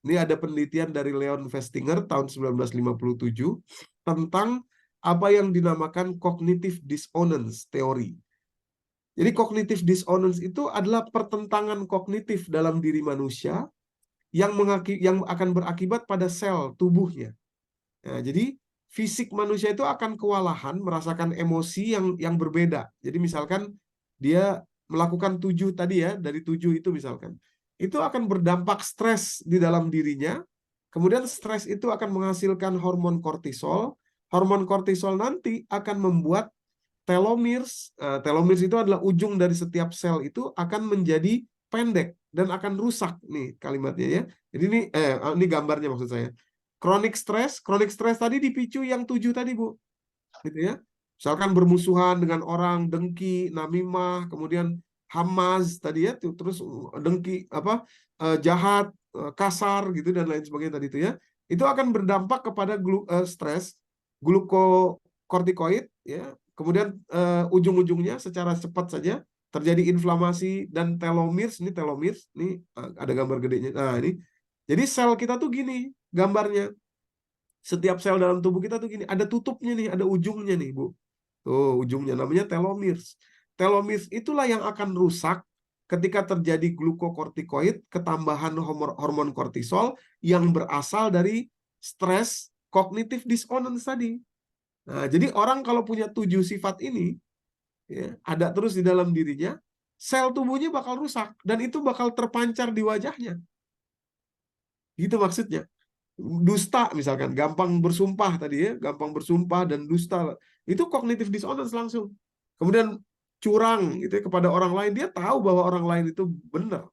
Ini ada penelitian dari Leon Festinger tahun 1957 tentang apa yang dinamakan cognitive dissonance teori. Jadi cognitive dissonance itu adalah pertentangan kognitif dalam diri manusia yang akan berakibat pada sel tubuhnya. Nah, jadi fisik manusia itu akan kewalahan, merasakan emosi yang berbeda. Jadi misalkan dia melakukan 7 tadi ya, dari 7 itu misalkan. Itu akan berdampak stres di dalam dirinya. Kemudian stres itu akan menghasilkan hormon kortisol. Hormon kortisol nanti akan membuat telomeres. Telomeres itu adalah ujung dari setiap sel itu akan menjadi pendek dan akan rusak nih kalimatnya ya. Jadi ini gambarnya maksud saya. Chronic stress tadi dipicu yang 7 tadi Bu, gitu ya. Misalkan bermusuhan dengan orang, dengki, namimah, kemudian hamaz tadi ya, terus dengki jahat, kasar gitu dan lain sebagainya tadi itu ya. Itu akan berdampak kepada stres, glukokortikoid ya. Kemudian ujung-ujungnya secara cepat saja terjadi inflamasi dan telomeres, ini ada gambar gedenya. Nah, ini. Jadi sel kita tuh gini gambarnya. Setiap sel dalam tubuh kita tuh gini, ada tutupnya nih, ada ujungnya nih, Bu. Tuh, ujungnya namanya telomeres. Telomeres itulah yang akan rusak ketika terjadi glukokortikoid, ketambahan hormon kortisol yang berasal dari stres cognitive dissonance tadi. Nah, jadi orang kalau punya 7 sifat ini, ya, ada terus di dalam dirinya, sel tubuhnya bakal rusak dan itu bakal terpancar di wajahnya. Gitu maksudnya. Dusta misalkan, gampang bersumpah tadi ya, gampang bersumpah dan dusta. Itu cognitive dissonance langsung. Kemudian curang gitu ya, kepada orang lain, dia tahu bahwa orang lain itu benar.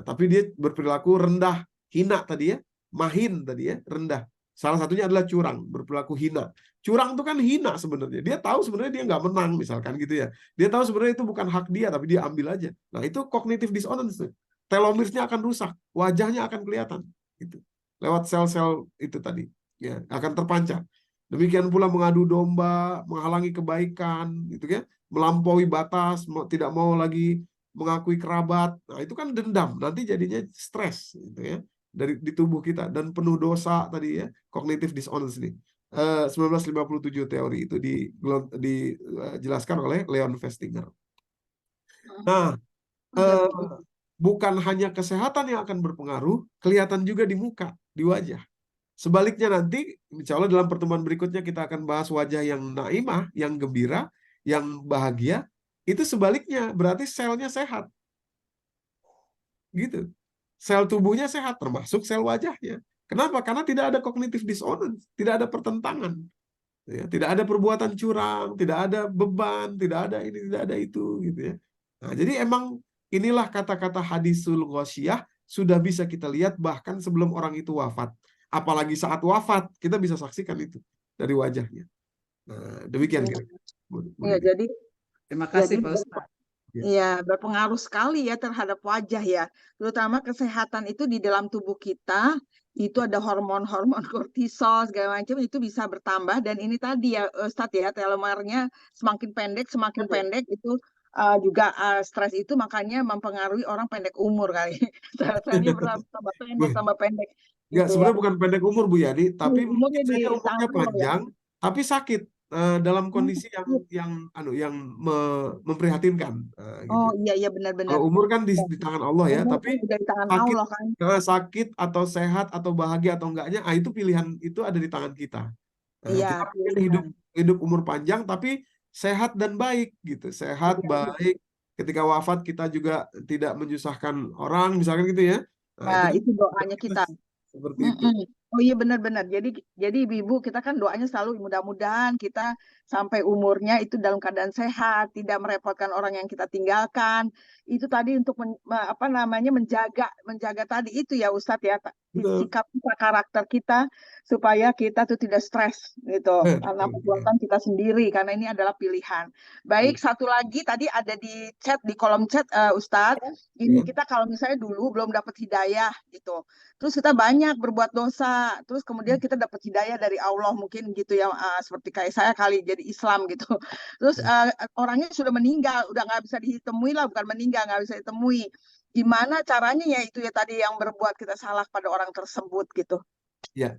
Tapi dia berperilaku rendah, hina tadi ya, mahin tadi ya, rendah. Salah satunya adalah curang, berperilaku hina. Curang itu kan hina sebenarnya. Dia tahu sebenarnya dia nggak menang misalkan gitu ya. Dia tahu sebenarnya itu bukan hak dia, tapi dia ambil aja. Nah itu cognitive dissonance. Telomeresnya akan rusak, wajahnya akan kelihatan. Gitu. Lewat sel-sel itu tadi, ya akan terpancar. Demikian pula mengadu domba, menghalangi kebaikan, gitu ya, melampaui batas, tidak mau lagi mengakui kerabat. Nah, itu kan dendam. Nanti jadinya stres gitu ya di tubuh kita dan penuh dosa tadi ya, cognitive dissonance ini. 1957 teori itu dijelaskan oleh Leon Festinger. Nah, bukan hanya kesehatan yang akan berpengaruh, kelihatan juga di muka, di wajah. Sebaliknya nanti, insya Allah dalam pertemuan berikutnya kita akan bahas wajah yang naimah, yang gembira, yang bahagia. Itu sebaliknya, berarti selnya sehat. Gitu. Sel tubuhnya sehat, termasuk sel wajahnya. Kenapa? Karena tidak ada cognitive dissonance, tidak ada pertentangan. Ya, tidak ada perbuatan curang, tidak ada beban, tidak ada ini, tidak ada itu. Gitu ya. Nah, jadi emang inilah kata-kata hadisul ghasyiyah sudah bisa kita lihat bahkan sebelum orang itu wafat. Apalagi saat wafat, kita bisa saksikan itu dari wajahnya. Nah, demikian kira-kira. Ya, jadi Terima kasih jadi Pak Ustadz. ya, berpengaruh sekali ya terhadap wajah ya. Terutama kesehatan itu di dalam tubuh kita, itu ada hormon-hormon kortisol segala macam itu bisa bertambah dan ini tadi ya Ustadz ya, telomernya semakin pendek itu juga stres itu makanya mempengaruhi orang pendek umur kali. Selnya tambah pendek Enggak, gitu ya. sebenarnya bukan pendek umur Bu Yani, tapi mungkin Umurnya saja umurnya ditanggung ya. panjang, tapi sakit dalam kondisi yang memprihatinkan. Gitu. Oh iya benar-benar. Kalau umur kan di tangan Allah ya, Umur tapi udah di tangan sakit, Allah kan. sakit atau sehat atau bahagia atau enggaknya, itu pilihan itu ada di tangan kita. Iya, Kita pengen pilihan. hidup umur panjang tapi sehat dan baik gitu, sehat Iya. baik. Ketika wafat kita juga tidak menyusahkan orang, misalkan gitu ya. Nah, Nah, itu itu doanya kita. seperti itu. Oh iya benar-benar. Jadi ibu kita kan doanya selalu mudah-mudahan kita sampai umurnya itu dalam keadaan sehat, tidak merepotkan orang yang kita tinggalkan. Itu tadi untuk menjaga tadi itu ya Ustadz ya, Betul. sikap kita, karakter kita supaya kita tuh tidak stres gitu karena perbuatan kita sendiri karena ini adalah pilihan. Baik, satu lagi tadi ada di kolom chat Ustadz, ini kita kalau misalnya dulu belum dapat hidayah gitu. Terus kita banyak berbuat dosa, terus kemudian kita dapat hidayah dari Allah mungkin gitu ya, seperti kayak saya kali jadi Islam gitu. Terus orangnya sudah meninggal, udah nggak bisa ditemui lah, bukan meninggal nggak bisa ditemui. Gimana caranya ya itu ya tadi yang berbuat kita salah pada orang tersebut gitu? Ya.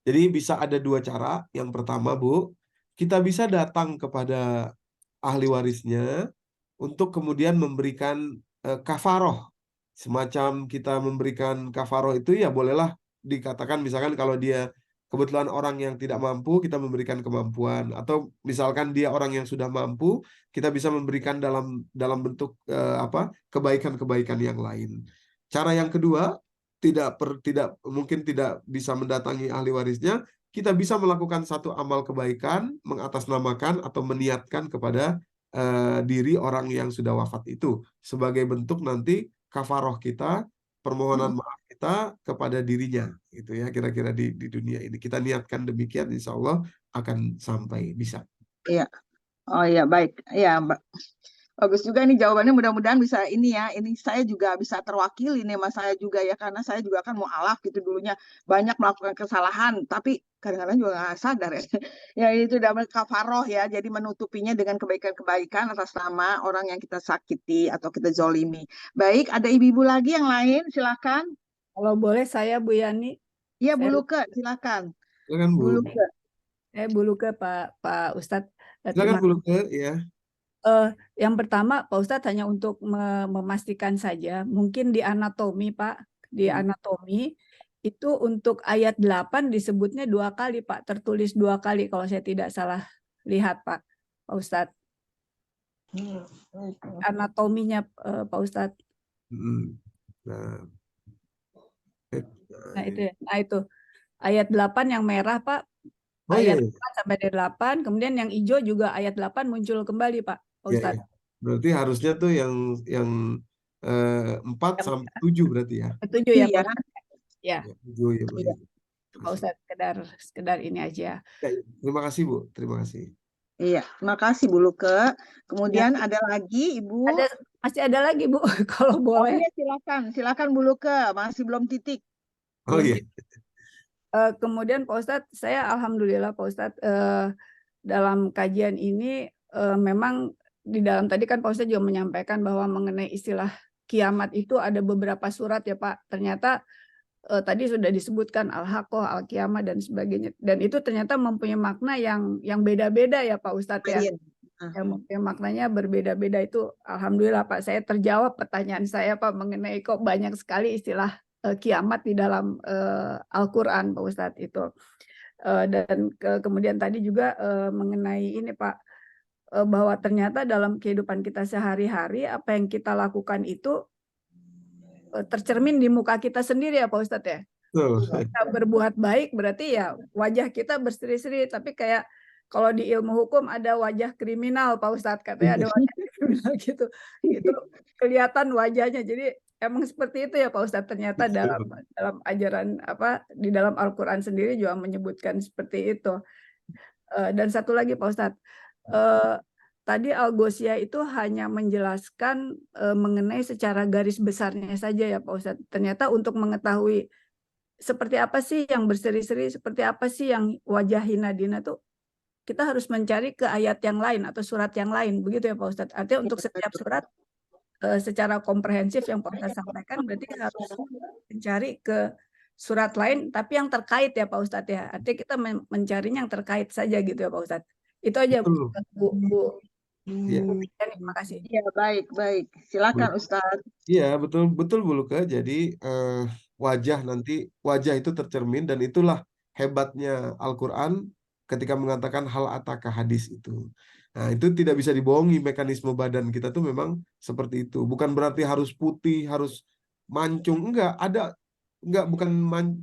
Jadi bisa ada 2 cara. Yang pertama Bu, kita bisa datang kepada ahli warisnya untuk kemudian memberikan kafaroh. Semacam kita memberikan kafaroh itu ya bolehlah dikatakan misalkan kalau dia kebetulan orang yang tidak mampu, kita memberikan kemampuan. Atau misalkan dia orang yang sudah mampu, kita bisa memberikan dalam bentuk kebaikan-kebaikan yang lain. Cara yang kedua, mungkin tidak bisa mendatangi ahli warisnya, kita bisa melakukan satu amal kebaikan, mengatasnamakan atau meniatkan kepada diri orang yang sudah wafat itu sebagai bentuk nanti kafaroh kita, permohonan maaf kita kepada dirinya, gitu ya, kira-kira di dunia ini kita niatkan demikian, insya Allah akan sampai bisa. Iya. Oh iya, baik. Ya, Mbak. Bagus juga nih jawabannya, mudah-mudahan bisa ini ya. Ini saya juga bisa terwakili nih mas saya juga ya, karena saya juga kan mualaf gitu dulunya, banyak melakukan kesalahan, tapi kadang-kadang juga nggak sadar ya. Ya itu dalam kafaroh ya, jadi menutupinya dengan kebaikan-kebaikan atas nama orang yang kita sakiti atau kita zolimi. Baik, ada ibu-ibu lagi yang lain, silakan. Kalau boleh saya Bu Yani, Iya, Bu saya, Luke, silakan. Silakan Bu. Bu Luke. Bu Luke Pak Ustadz. Silakan Terima Bu Luke, ya. Yang pertama Pak Ustadz hanya untuk memastikan saja, mungkin di anatomi Pak, di anatomi itu untuk ayat 8 disebutnya 2 kali Pak, tertulis 2 kali kalau saya tidak salah lihat Pak Ustadz. Anatominya Pak Ustadz. Nah, Nah itu ya. Nah itu ayat 8 yang merah Pak. oh Ayat iya, 4 sampai 8, kemudian yang hijau juga ayat 8 muncul kembali Pak iya, Ustadz. iya. Berarti harusnya tuh yang 4 Yang sampai 7 berarti ya. 7 ya Iya. Pak Ustadz. Ya, Ya, 7 ya, Bu. Iya. Pak Ustadz, sekedar ini aja. Ya, terima kasih Bu, terima kasih. Iya, terima kasih Bu Luke. Kemudian Ya. ada lagi Ibu. Masih ada lagi Bu, kalau Oh boleh. iya, silakan Bu Luke, masih belum titik. Oh iya. Kemudian Pak Ustadz, saya alhamdulillah Pak Ustadz dalam kajian ini memang di dalam tadi kan Pak Ustadz juga menyampaikan bahwa mengenai istilah kiamat itu ada beberapa surat ya Pak. Ternyata tadi sudah disebutkan Al-Haqqah, Al-Qiyamah dan sebagainya. Dan itu ternyata mempunyai makna yang beda-beda ya Pak Ustadz ya. Yang mempunyai maknanya berbeda-beda itu alhamdulillah Pak, saya terjawab pertanyaan saya Pak mengenai kok banyak sekali istilah kiamat di dalam Al-Quran Pak Ustadz itu. Dan kemudian tadi juga mengenai ini Pak, bahwa ternyata dalam kehidupan kita sehari-hari apa yang kita lakukan itu tercermin di muka kita sendiri ya Pak Ustadz ya. Kita berbuat baik berarti ya wajah kita berseri-seri, tapi kayak kalau di ilmu hukum ada wajah kriminal Pak Ustadz, katanya ada wajah kriminal gitu. Itu kelihatan wajahnya. Jadi emang seperti itu ya Pak Ustadz, ternyata dalam ajaran di dalam Al-Qur'an sendiri juga menyebutkan seperti itu. Dan satu lagi Pak Ustadz, tadi Al-Ghoshiyah itu hanya menjelaskan mengenai secara garis besarnya saja ya Pak Ustadz. Ternyata untuk mengetahui seperti apa sih yang berseri-seri, seperti apa sih yang wajah hina-dina tuh, kita harus mencari ke ayat yang lain atau surat yang lain, begitu ya Pak Ustadz. Artinya untuk setiap surat secara komprehensif yang Pak Ustadz sampaikan, berarti kita harus mencari ke surat lain, tapi yang terkait ya Pak Ustadz ya. Artinya kita mencarinya yang terkait saja gitu ya Pak Ustadz. Itu aja Bu. Ya. Terima kasih. Iya, baik. Silakan Ustadz. Iya, betul Bu Luka. Jadi wajah itu tercermin, dan itulah hebatnya Al-Quran ketika mengatakan hal ataka hadis itu. Nah, itu tidak bisa dibohongi, mekanisme badan kita tuh memang seperti itu. Bukan berarti harus putih, harus mancung, bukan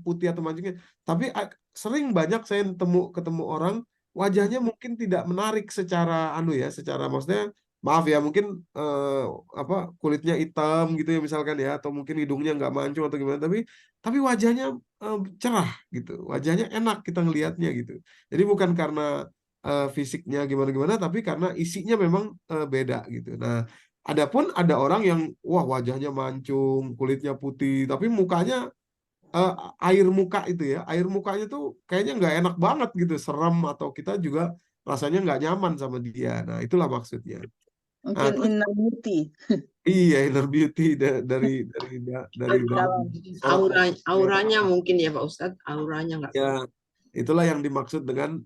putih atau mancungnya. Tapi sering banyak saya ketemu orang wajahnya mungkin tidak menarik secara secara maksudnya, maaf ya, mungkin kulitnya hitam gitu ya misalkan ya, atau mungkin hidungnya nggak mancung atau gimana, tapi wajahnya cerah gitu, wajahnya enak kita ngelihatnya gitu. Jadi bukan karena fisiknya gimana-gimana, tapi karena isinya memang beda gitu. Nah, adapun ada orang yang wajahnya mancung, kulitnya putih, tapi mukanya air mukanya tuh kayaknya nggak enak banget gitu, serem, atau kita juga rasanya nggak nyaman sama dia. Nah, itulah maksudnya. Mungkin inner beauty. Iya, inner beauty dari dalam. Auranya mungkin ya Pak Ustadz, auranya nggak. Ya, itulah yang dimaksud dengan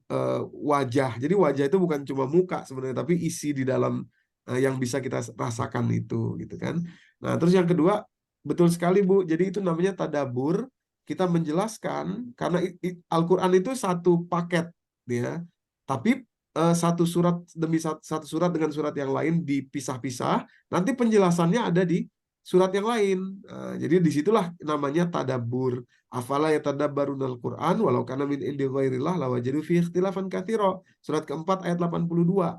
wajah. Jadi wajah itu bukan cuma muka sebenarnya, tapi isi di dalam yang bisa kita rasakan itu, gitu kan. Nah, terus yang kedua, betul sekali Bu. Jadi itu namanya tadabur. Kita menjelaskan karena Al-Quran itu satu paket, ya. Tapi satu surat demi satu surat dengan surat yang lain dipisah-pisah. Nanti penjelasannya ada di surat yang lain. Jadi disitulah namanya tadabbur. Afala yatadabbarunal Qur'an walau kana min indi ghairillah lawajadu fi ikhtilafan katsira. Surat keempat ayat 82.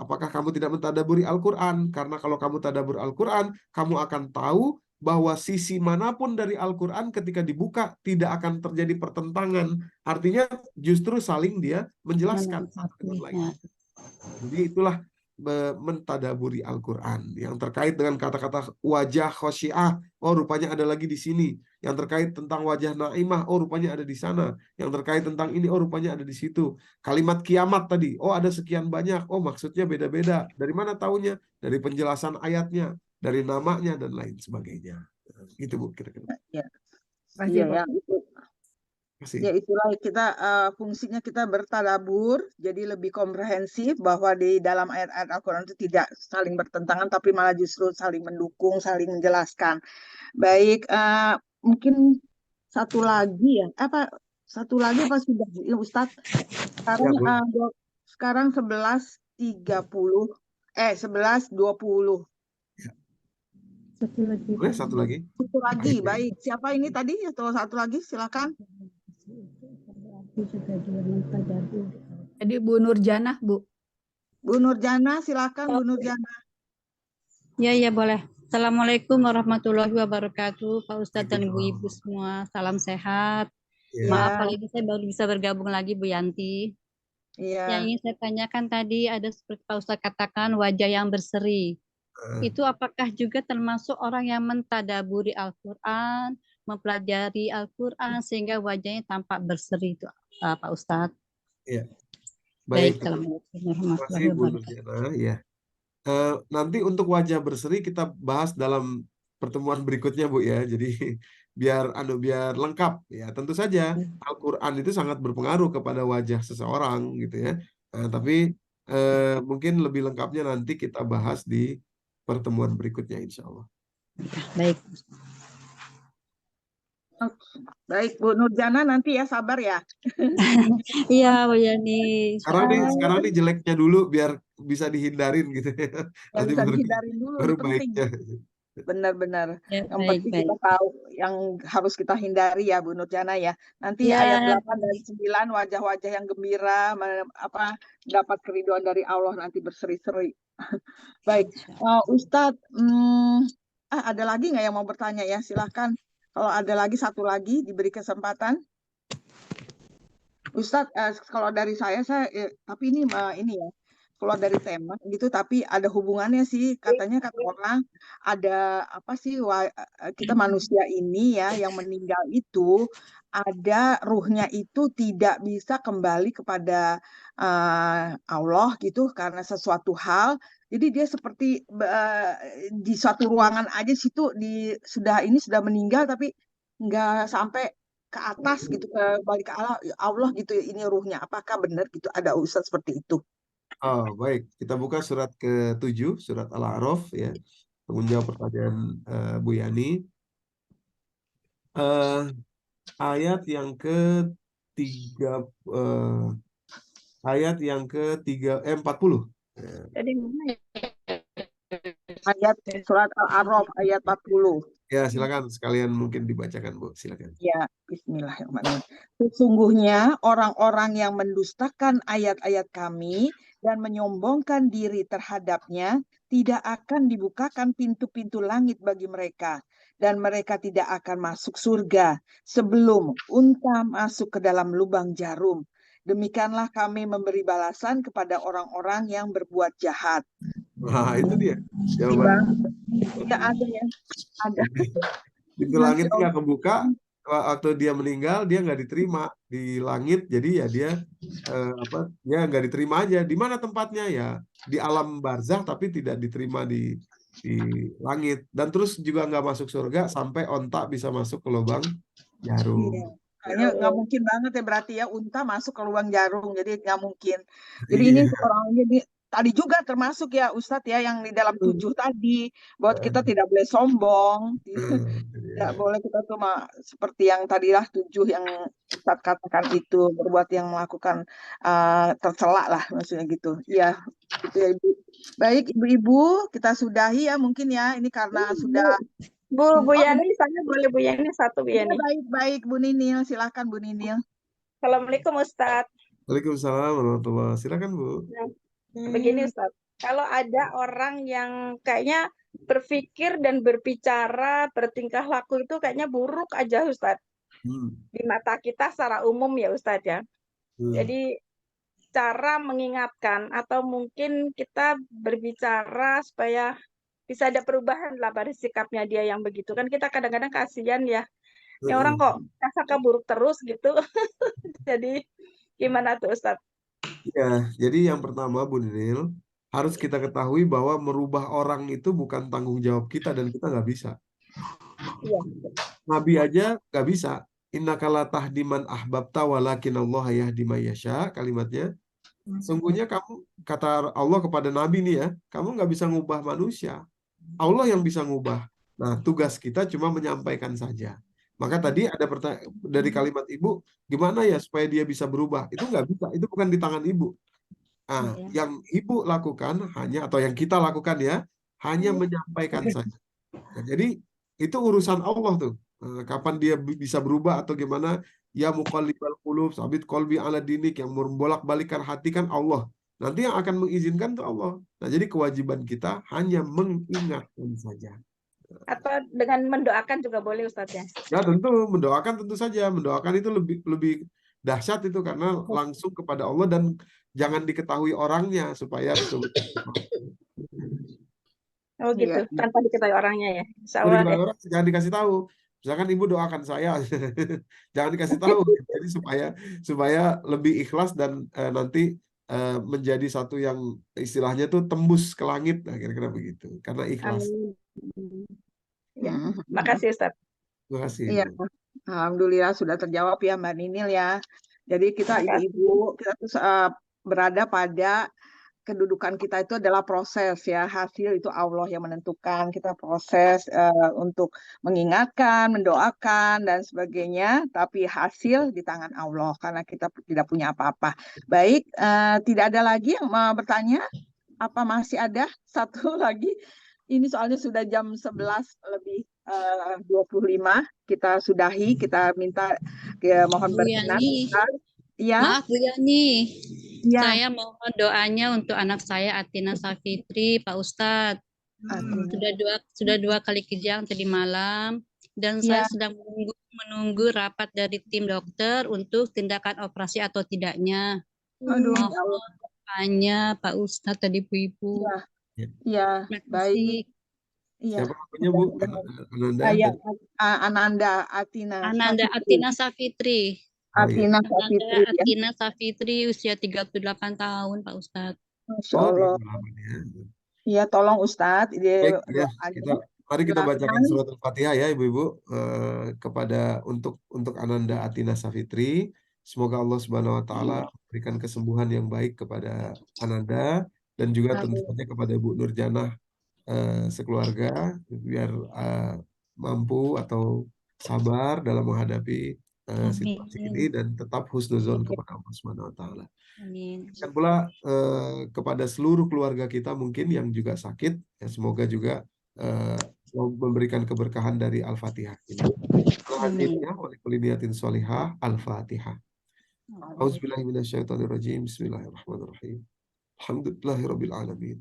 Apakah kamu tidak mentadaburi Al-Quran? Karena kalau kamu tadabur Al-Quran, kamu akan tahu bahwa sisi manapun dari Al-Quran ketika dibuka tidak akan terjadi pertentangan. Artinya justru saling dia menjelaskan satu dengan lain. Jadi itulah mentadaburi Al-Quran. Yang terkait dengan kata-kata wajah khosyiah, oh rupanya ada lagi di sini. Yang terkait tentang wajah naimah, oh rupanya ada di sana. Yang terkait tentang ini, oh rupanya ada di situ. Kalimat kiamat tadi, oh ada sekian banyak, oh maksudnya beda-beda. Dari mana taunya? Dari penjelasan ayatnya, dari namanya, dan lain sebagainya. Gitu Bu, kira-kira. Ya. Kasih, Iya, Pak. ya, itu. Kasih. Ya itulah kita fungsinya kita bertadabur, jadi lebih komprehensif bahwa di dalam ayat-ayat Al-Quran itu tidak saling bertentangan, tapi malah justru saling mendukung, saling menjelaskan. Baik, mungkin satu lagi ya, satu lagi apa sudah ya, Ustadz? Sekarang Ya, Bu. sekarang 11.30, 11.20. Boleh satu lagi? Satu lagi, baik. Siapa ini tadi? Satu lagi, silakan. Jadi Bu Nurjanah, Bu. Bu Nurjana, silakan Bu Nurjana. Ya, boleh. Assalamualaikum warahmatullahi wabarakatuh, Pak Ustadz dan Ibu-Ibu semua. Salam sehat. Ya. Maaf kalau ini saya baru bisa bergabung lagi, Bu Yanti. Iya. Yang ingin saya tanyakan tadi ada seperti Pak Ustadz katakan wajah yang berseri. Itu apakah juga termasuk orang yang mentadaburi Al-Quran, mempelajari Al-Quran sehingga wajahnya tampak berseri itu, Pak Ustadz? Iya. Baik, Baik. Assalamualaikum Terima warahmatullahi kasih Bu wabarakatuh. Nurjana. Ya. Nanti untuk wajah berseri kita bahas dalam pertemuan berikutnya Bu ya. Jadi biar lengkap ya. Tentu saja Al-Qur'an itu sangat berpengaruh kepada wajah seseorang gitu ya. Tapi mungkin lebih lengkapnya nanti kita bahas di pertemuan berikutnya insya Allah. Baik. Baik Bu Nurjana, nanti ya, sabar ya. Iya, Bu Yani. Sekarang nih jeleknya dulu biar bisa dihindarin gitu ya. Yang Nanti bisa baru dihindarin dulu, baru ini penting. baiknya. Benar-benar. Ya, Yang baik, penting baik. kita tahu yang harus kita hindari ya Bu Nurjana ya. Nanti Ya. ayat 8 dan 9 wajah-wajah yang gembira, dapat keriduan dari Allah nanti berseri-seri. Baik, Ustadz, ada lagi nggak yang mau bertanya ya? Silahkan. Kalau ada lagi, satu lagi diberi kesempatan. Ustadz, kalau dari saya tapi ini ya, keluar dari tema gitu, tapi ada hubungannya sih. Katanya kata orang ada apa sih, kita manusia ini ya yang meninggal itu ada ruhnya itu tidak bisa kembali kepada Allah gitu karena sesuatu hal. Jadi dia seperti di suatu ruangan aja situ sudah meninggal tapi nggak sampai ke atas gitu, balik ke Allah gitu, ini ruhnya. Apakah benar gitu ada Ustadz seperti itu? Oh, baik. Kita buka surat ke-7, surat Al-A'raf ya. Menjawab pertanyaan Bu Yani. Ayat yang ke-3 40. Jadi mana ya? Ayat surat Al-A'raf ayat 40. Ya, silakan sekalian mungkin dibacakan Bu, silakan. Ya, bismillahirrahmanirrahim. Sesungguhnya orang-orang yang mendustakan ayat-ayat kami dan menyombongkan diri terhadapnya tidak akan dibukakan pintu-pintu langit bagi mereka dan mereka tidak akan masuk surga sebelum unta masuk ke dalam lubang jarum. Demikianlah kami memberi balasan kepada orang-orang yang berbuat jahat. Nah, itu dia jawaban. Tidak ada ya. Ada. Pintu langit nggak kebuka, waktu dia meninggal dia nggak diterima di langit, jadi ya dia dia nggak diterima aja. Di mana tempatnya ya di alam barzah, tapi tidak diterima di langit. Dan terus juga nggak masuk surga sampai onta bisa masuk ke lubang jarum. Iya. Kayaknya nggak mungkin banget ya berarti ya unta masuk ke lubang jarum, jadi nggak mungkin. Jadi ini Iya. orangnya tadi juga termasuk ya Ustadz ya yang di dalam 7 tadi, buat kita tidak boleh sombong, tidak boleh kita cuma seperti yang tadilah 7 yang Ustadz katakan itu, berbuat yang melakukan tercela lah maksudnya gitu. Iya, gitu ya Ibu. Baik Ibu-ibu, kita sudahi ya mungkin ya, ini karena sudah. Bu Yani, saya boleh Bu Yani satu Bu Iya, Yani. baik Bu Ninil, silakan Bu Ninil. Assalamualaikum Ustadz. Waalaikumsalam warahmatullahi wabarakatuh. Silakan Bu. Begini Ustadz, kalau ada orang yang kayaknya berpikir dan berbicara, bertingkah laku itu kayaknya buruk aja Ustadz. Di mata kita secara umum ya Ustadz ya. Jadi cara mengingatkan atau mungkin kita berbicara supaya bisa ada perubahan lah pada sikapnya dia yang begitu. Kan kita kadang-kadang kasihan ya. Ini orang kok prasangka buruk terus gitu. Jadi gimana tuh Ustadz? Ya, jadi yang pertama Bu Nil, harus kita ketahui bahwa merubah orang itu bukan tanggung jawab kita dan kita nggak bisa. Iya. Nabi aja nggak bisa. Innakala tahdiman ahbabta walakin Allah yahdi may yasha, kalimatnya. Sungguhnya kamu, kata Allah kepada Nabi nih ya, kamu nggak bisa ngubah manusia. Allah yang bisa ngubah. Nah, tugas kita cuma menyampaikan saja. Maka tadi ada pertanyaan dari kalimat Ibu, gimana ya supaya dia bisa berubah? Itu nggak bisa, itu bukan di tangan Ibu. Nah, yang Ibu lakukan hanya, atau yang kita lakukan ya, hanya menyampaikan saja. Nah, jadi itu urusan Allah tuh. Kapan dia bisa berubah atau gimana? Ya muqallibal qulub, sabit qalbi ala dinik, yang membolak-balikan hati kan Allah. Nanti yang akan mengizinkan tuh Allah. Nah, jadi kewajiban kita hanya mengingatkan saja. Atau dengan mendoakan juga boleh Ustadz ya? Ya tentu, mendoakan tentu saja. Mendoakan itu lebih dahsyat itu karena langsung kepada Allah dan jangan diketahui orangnya supaya betul-betul. Oh gitu, tanpa diketahui orangnya ya. Insya Jadi Allah deh. orang jangan dikasih tahu. Misalkan Ibu doakan saya, jangan dikasih tahu. Jadi supaya lebih ikhlas dan nanti menjadi satu yang istilahnya tuh tembus ke langit, nah, kira-kira begitu. Karena ikhlas. Amin. Ya, makasih Ustadz. Terima kasih. Iya, alhamdulillah sudah terjawab ya Mbak Ninil ya. Jadi kita ibu-ibu kita tuh berada pada kedudukan kita itu adalah proses ya, hasil itu Allah yang menentukan, kita proses untuk mengingatkan, mendoakan dan sebagainya, tapi hasil di tangan Allah karena kita tidak punya apa-apa. Baik, tidak ada lagi yang mau bertanya? Apa masih ada satu lagi? Ini soalnya sudah jam 11 lebih 25, kita sudahi, kita minta mohon Bu berkenan. Yani, Ya. maaf Bu Yani, Ya. saya mohon doanya untuk anak saya Atina Safitri, Pak Ustadz. Sudah dua kali kejang tadi malam dan saya sedang menunggu rapat dari tim dokter untuk tindakan operasi atau tidaknya. Aduh, mohon doanya Pak Ustadz tadi Bu-ibu. Ya, baik. Iya. Siapa namanya Bu? Ananda? Ananda Atina. Ananda Atina Safitri. Atina Safitri. Atina Safitri usia 38 tahun Pak Ustadz. Masya Allah. Iya, tolong Ustadz. Baik, ya, mari kita bacakan surat Al-Fatihah ya Ibu-ibu untuk Ananda Atina Safitri. Semoga Allah Subhanahu wa taala memberikan kesembuhan yang baik kepada Ananda dan juga tentu saja kepada Bu Nurjanah sekeluarga biar mampu atau sabar dalam menghadapi situasi ini dan tetap husnuzon kepada Allah Subhanahu wa taala. Dan pula kepada seluruh keluarga kita mungkin yang juga sakit, ya, semoga juga memberikan keberkahan dari Al-Fatihah ini. Al-Fatihah. Auzubillahiminasyaitonirrajim. Bismillahirrahmanirrahim. Alhamdulillahirabbil alamin.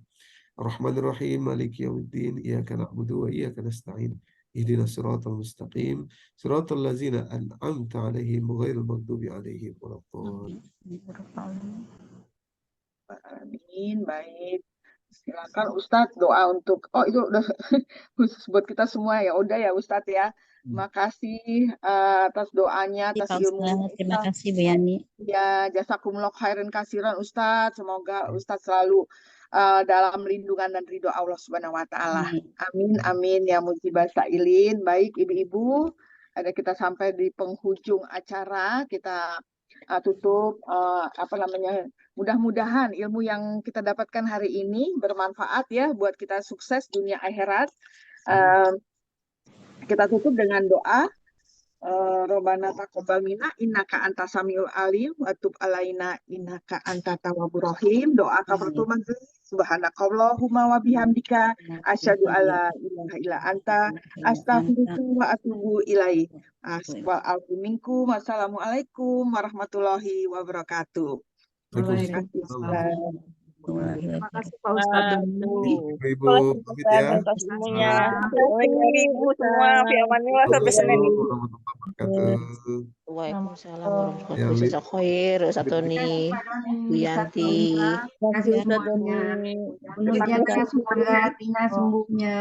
Ar-Rahmanir-Rahim. Maliki yaumiddin. Iyyaka na'budu wa iyyaka nasta'in. Ihdinas siratal mustaqim. Siratal ladzina an'amta 'alaihim ghairil maghdubi 'alaihim waladdallin. Amin. Baik. Silakan Ustadz doa untuk itu udah khusus buat kita semua ya. Udah ya Ustadz ya. Terima kasih atas doanya, atas ilmu. Terima kasih Bu Yani. Ya, jazakumullah khairan kasiran Ustadz. Semoga Ustadz selalu dalam lindungan dan ridho Allah Subhanahu wa taala. Amin amin ya mujibah sa'ilin. Baik ibu-ibu, ada kita sampai di penghujung acara, kita tutup mudah-mudahan ilmu yang kita dapatkan hari ini bermanfaat ya buat kita sukses dunia akhirat. Kita tutup dengan doa. Robbana taqabbal minna innaka antas samiul alim wa tub alaina innaka antat tawwabur rahim. Doa kafaratul majlis. Subhanakallahumma wa bihamdika asyhadu alla ilaha illa anta astaghfiruka wa atubu ilaik. Wassalamualaikum warahmatullahi wabarakatuh. Terima kasih. Terima kasih Pak Ustadz. Ibu pamit ya. Semuanya. Ibu semua, fiamanillah sampai Senin. Waalaikumsalam warahmatullahi wabarakatuh. Khair, Ustaz Tony, Bu Yanti. Terima kasih semuanya. Mudah-mudahan semoga Tina sembuhnya.